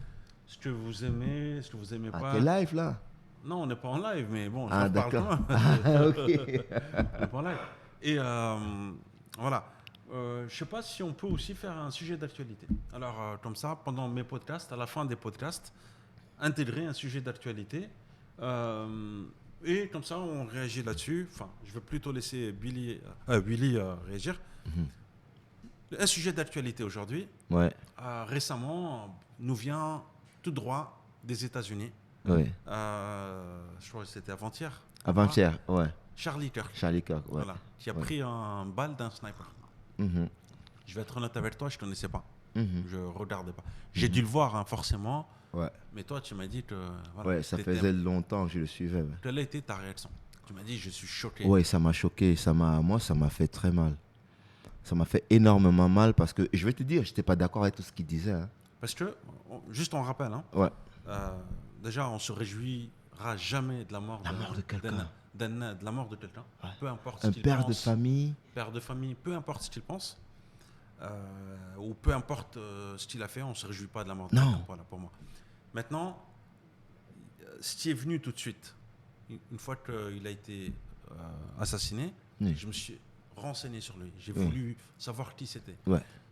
Ce que vous aimez, ce que vous aimez pas. T'es live là? Non, on n'est pas en live, mais bon, j'en parle quand même. Ok. On n'est pas en live. Et voilà. Je ne sais pas si on peut aussi faire un sujet d'actualité. Alors, comme ça, pendant mes podcasts, à la fin des podcasts, intégrer un sujet d'actualité. Et comme ça, on réagit là-dessus. Enfin, je vais plutôt laisser Willy réagir. Un sujet d'actualité aujourd'hui. Ouais. Récemment, nous vient tout droit des États-Unis. Oui. Je crois que c'était avant-hier. Avant-hier, ouais. Charlie Kirk. Ouais. Voilà, qui a pris un balle d'un sniper. Je vais être honnête avec toi, je ne connaissais pas. Je ne regardais pas. J'ai dû le voir, hein, forcément. Ouais. Mais toi, tu m'as dit que... Voilà, ouais, ça faisait longtemps que je le suivais. Ouais. Quelle a été ta réaction? Tu m'as dit, je suis choqué. Oui, ça m'a choqué. Moi, ça m'a fait très mal. Ça m'a fait énormément mal parce que, je vais te dire, je n'étais pas d'accord avec tout ce qu'il disait. Hein. Parce que, juste on rappelle, hein, déjà, on ne se réjouira jamais de la mort de quelqu'un. De la mort de quelqu'un. Ouais. Peu importe ce qu'il pense. Un père de famille. Père de famille, peu importe ce qu'il pense. Ou peu importe ce qu'il a fait, on ne se réjouit pas de la mort de quelqu'un. Voilà, pour moi. Maintenant, ce qui est venu tout de suite, une fois qu'il a été assassiné, je me suis renseigné sur lui. J'ai voulu savoir qui c'était.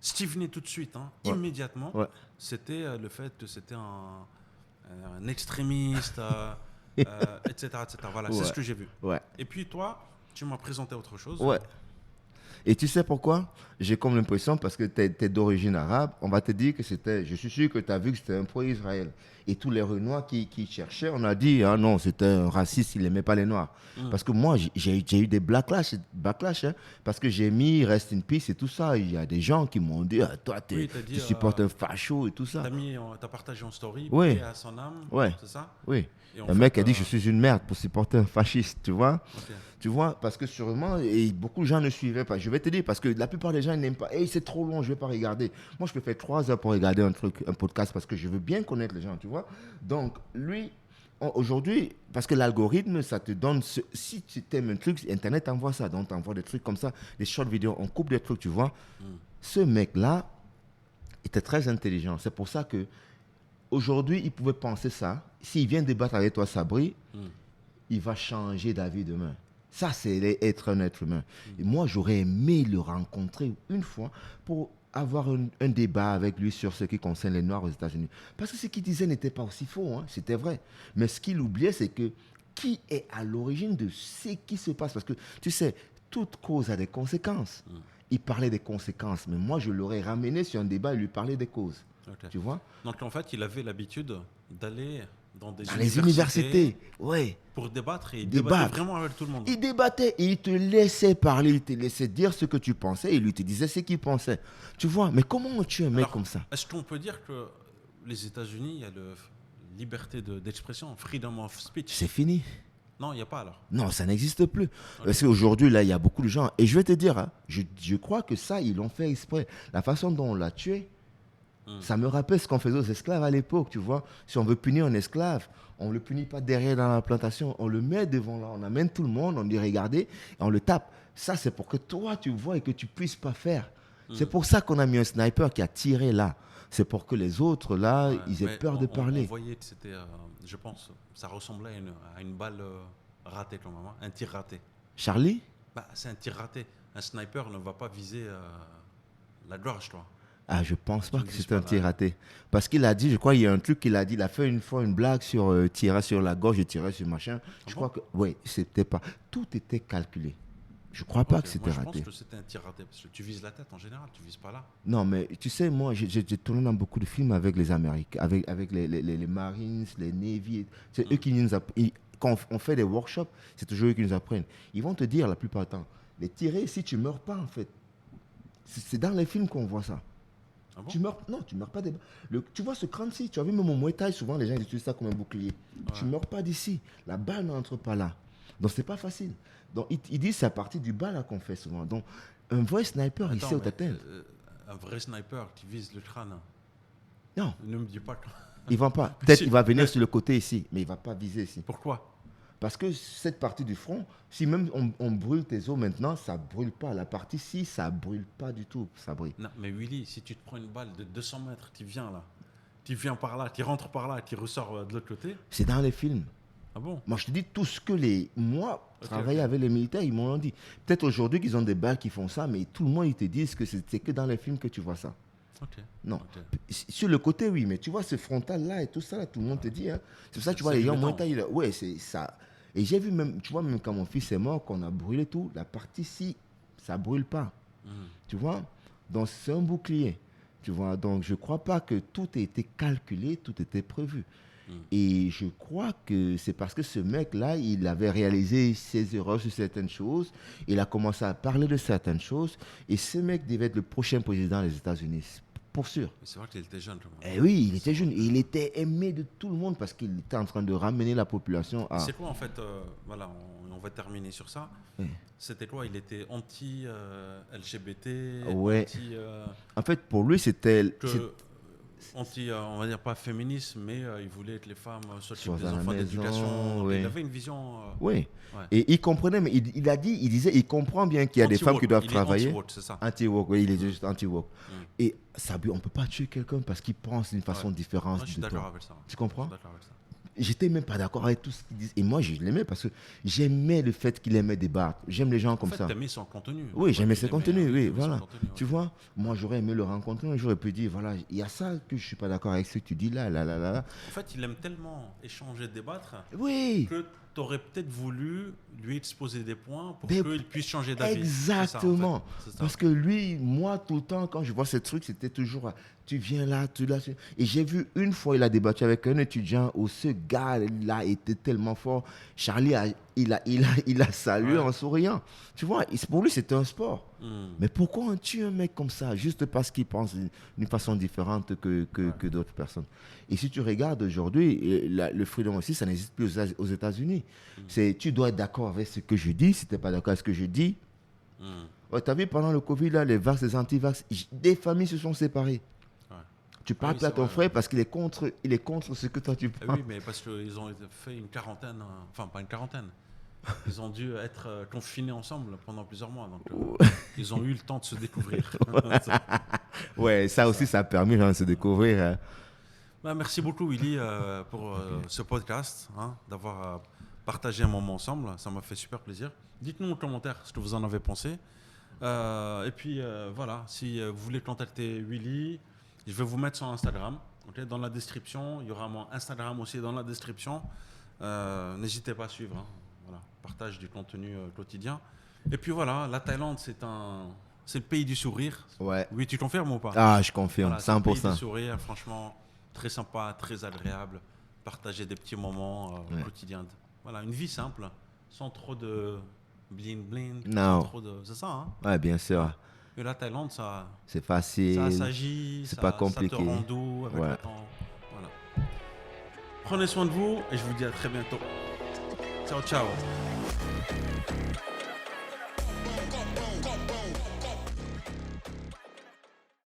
Ce qui venait tout de suite, immédiatement, c'était le fait que c'était un extrémiste, etc., etc. Voilà, c'est ce que j'ai vu. Et puis toi, tu m'as présenté autre chose. Et tu sais pourquoi? J'ai comme l'impression, parce que tu es d'origine arabe, on va te dire que c'était, je suis sûr que tu as vu que c'était un pro-Israël. Et tous les Renois qui cherchaient, on a dit, ah non, c'était un raciste, il n'aimait pas les Noirs. Parce que moi, j'ai eu des backlash parce que j'ai mis Rest in Peace et tout ça. Il y a des gens qui m'ont dit, ah, toi, tu supportes un facho et tout ça. T'as partagé en story, paix à son âme, c'est ça? Oui. Un mec a dit que je suis une merde pour supporter un fasciste, tu vois. Tu vois, parce que sûrement, et beaucoup de gens ne suivaient pas. Je vais te dire, parce que la plupart des gens n'aiment pas. Hey, c'est trop long, je ne vais pas regarder. Moi, je peux faire 3 heures pour regarder un podcast, parce que je veux bien connaître les gens, tu vois. Donc, lui, aujourd'hui, parce que l'algorithme, ça te donne, si tu aimes un truc, Internet t'envoie ça. Donc, t'envoie des trucs comme ça, des short vidéos, on coupe des trucs, tu vois. Ce mec-là était très intelligent. C'est pour ça que aujourd'hui, il pouvait penser ça. S'il vient débattre avec toi, Sabri, il va changer d'avis demain. Ça, c'est être un être humain. Et moi, j'aurais aimé le rencontrer une fois pour avoir un débat avec lui sur ce qui concerne les Noirs aux États-Unis. Parce que ce qu'il disait n'était pas aussi faux, c'était vrai. Mais ce qu'il oubliait, c'est que qui est à l'origine de ce qui se passe? Parce que, tu sais, toute cause a des conséquences. Il parlait des conséquences, mais moi, je l'aurais ramené sur un débat et lui parler des causes. Tu vois? Donc, en fait, il avait l'habitude d'aller dans les universités, pour débattre et débattre vraiment avec tout le monde. Il débattait et il te laissait parler, il te laissait dire ce que tu pensais et lui te disait ce qu'il pensait. Tu vois, mais comment tu es un mec comme ça? Est-ce qu'on peut dire que les États-Unis, il y a la liberté d'expression, freedom of speech? C'est fini. Non, il n'y a pas alors. Non, ça n'existe plus. Parce qu'aujourd'hui, là, il y a beaucoup de gens. Et je vais te dire, je crois que ça, ils l'ont fait exprès. La façon dont on l'a tué, ça me rappelle ce qu'on faisait aux esclaves à l'époque, tu vois. Si on veut punir un esclave, on ne le punit pas derrière dans la plantation. On le met devant là, on amène tout le monde, on dit regardez, et on le tape. Ça, c'est pour que toi, tu vois et que tu ne puisses pas faire. C'est pour ça qu'on a mis un sniper qui a tiré là. C'est pour que les autres, là, ils aient peur de parler. On voyait que c'était, je pense, ça ressemblait à une balle ratée quand même, un tir raté. Charlie? C'est un tir raté. Un sniper ne va pas viser la gorge, toi. Ah, je pense pas que c'était un tir raté. Parce qu'il a dit, je crois, il y a un truc qu'il a dit, il a fait une fois une blague sur tirer sur la gorge et tirer sur machin. Je crois que, c'était pas. Tout était calculé. Je crois pas que c'était raté. Je pense que c'était un tir raté, parce que tu vises la tête en général, tu vises pas là. Non, mais tu sais, moi, j'ai tourné dans beaucoup de films avec les Américains, avec les Marines, les Navy. C'est eux qui nous apprennent. Quand on fait des workshops, c'est toujours eux qui nous apprennent. Ils vont te dire la plupart du temps, les tirer si tu meurs pas, en fait. C'est dans les films qu'on voit ça. Ah bon? Tu meurs pas des... Tu vois ce crâne-ci, tu as vu même au Muay Thai, souvent les gens utilisent ça comme un bouclier. Tu meurs pas d'ici, la balle n'entre pas là. Donc c'est pas facile. Donc ils disent c'est à partir du bas là qu'on fait souvent. Donc un vrai sniper, il sait où t'atteindre. Un vrai sniper qui vise le crâne. Non. Ne me dis pas que... Il va pas. Peut-être il va venir sur le côté ici, mais il va pas viser ici. Pourquoi? Parce que cette partie du front, si même on brûle tes os maintenant, ça brûle pas. La partie-ci, ça brûle pas du tout, ça brûle. Non, mais Willy, si tu te prends une balle de 200 mètres, tu viens là, tu viens par là, tu rentres par là, tu ressors de l'autre côté. C'est dans les films. Ah bon? Moi, je te dis tout ce que travailler avec les militaires, ils m'ont dit. Peut-être aujourd'hui qu'ils ont des balles qui font ça, mais tout le monde, ils te disent que c'est que dans les films que tu vois ça. Non. Sur le côté, oui, mais tu vois ce frontal-là et tout ça, là, tout le monde te dit. C'est pour ça que tu vois les gens moins taillés. Ouais, c'est ça. Et j'ai vu même, tu vois, même quand mon fils est mort, qu'on a brûlé tout, la partie-ci, ça ne brûle pas. Tu vois? Donc, c'est un bouclier. Tu vois? Donc, je ne crois pas que tout ait été calculé, tout était prévu. Et je crois que c'est parce que ce mec-là, il avait réalisé ses erreurs sur certaines choses. Il a commencé à parler de certaines choses. Et ce mec devait être le prochain président des États-Unis. Pour sûr. C'est vrai qu'il était jeune. Oui, il était jeune. Et il était aimé de tout le monde parce qu'il était en train de ramener la population à... C'est quoi en fait, voilà, on va terminer sur ça. C'était quoi? Il était anti-LGBT, anti... En fait, pour lui, c'était... Anti, on va dire pas féministe, mais il voulait que les femmes s'occupent des enfants, d'éducation. Il avait une vision... Et il comprenait, mais il disait, il comprend bien qu'il y a des femmes qui doivent travailler. Anti-woke, c'est ça. Anti-woke, oui, il est juste anti-woke. Et ça, on ne peut pas tuer quelqu'un parce qu'il pense d'une façon différente. Je suis d'accord avec ça. Tu comprends? Je suis d'accord avec ça. j'étais même pas d'accord avec tout ce qu'il disait. Et moi, je l'aimais parce que j'aimais le fait qu'il aimait débattre. J'aime les gens comme ça. Tu aimais son contenu. Oui, j'aimais ses contenus, oui, voilà. Tu vois, moi, j'aurais aimé le rencontrer. J'aurais pu dire, voilà, il y a ça que je suis pas d'accord avec ce que tu dis là. En fait, il aime tellement échanger, débattre, oui, que tu aurais peut-être voulu lui exposer des points pour qu'il puisse changer d'avis. Exactement. Ça, en fait. Parce que lui, moi, tout le temps, quand je vois ce truc, c'était toujours, tu viens là, tu là. Et j'ai vu une fois, il a débattu avec un étudiant où ce gars-là était tellement fort. Charlie, il a salué en souriant. Tu vois, pour lui, c'était un sport. Mais pourquoi on tue un mec comme ça, juste parce qu'il pense d'une façon différente que d'autres personnes? Et si tu regardes aujourd'hui, le freedom aussi, ça n'existe plus aux États-Unis. Tu dois être d'accord avec ce que je dis. Si tu n'es pas d'accord avec ce que je dis, tu as vu pendant le Covid, là, les vax, les anti-vax, des familles se sont séparées. Tu parles plus à ton frère parce qu'il est contre ce que toi tu penses. Oui, mais parce qu'ils ont fait une quarantaine, enfin pas une quarantaine. Ils ont dû être confinés ensemble pendant plusieurs mois. Donc, ils ont eu le temps de se découvrir. Ouais, ça aussi, ça a permis de se découvrir. Hein. Bah, merci beaucoup, Willy, pour ce podcast, d'avoir partagé un moment ensemble. Ça m'a fait super plaisir. Dites-nous en commentaire ce que vous en avez pensé. Et puis, voilà, si vous voulez contacter Willy, je vais vous mettre son Instagram. Okay, dans la description, il y aura mon Instagram aussi dans la description. N'hésitez pas à suivre. Voilà, partage du contenu quotidien. Et puis voilà, la Thaïlande, c'est le pays du sourire. Ouais. Oui, tu confirmes ou pas? Ah, je confirme, voilà, 100%. C'est le pays du sourire, franchement, très sympa, très agréable. Partager des petits moments quotidiens. Voilà, une vie simple, sans trop de bling. Non. C'est ça, hein? Ouais, bien sûr. Et la Thaïlande, ça... C'est facile. Ça s'agit, c'est pas compliqué. Ça te rend doux avec le temps. Voilà. Prenez soin de vous et je vous dis à très bientôt. Ciao, ciao.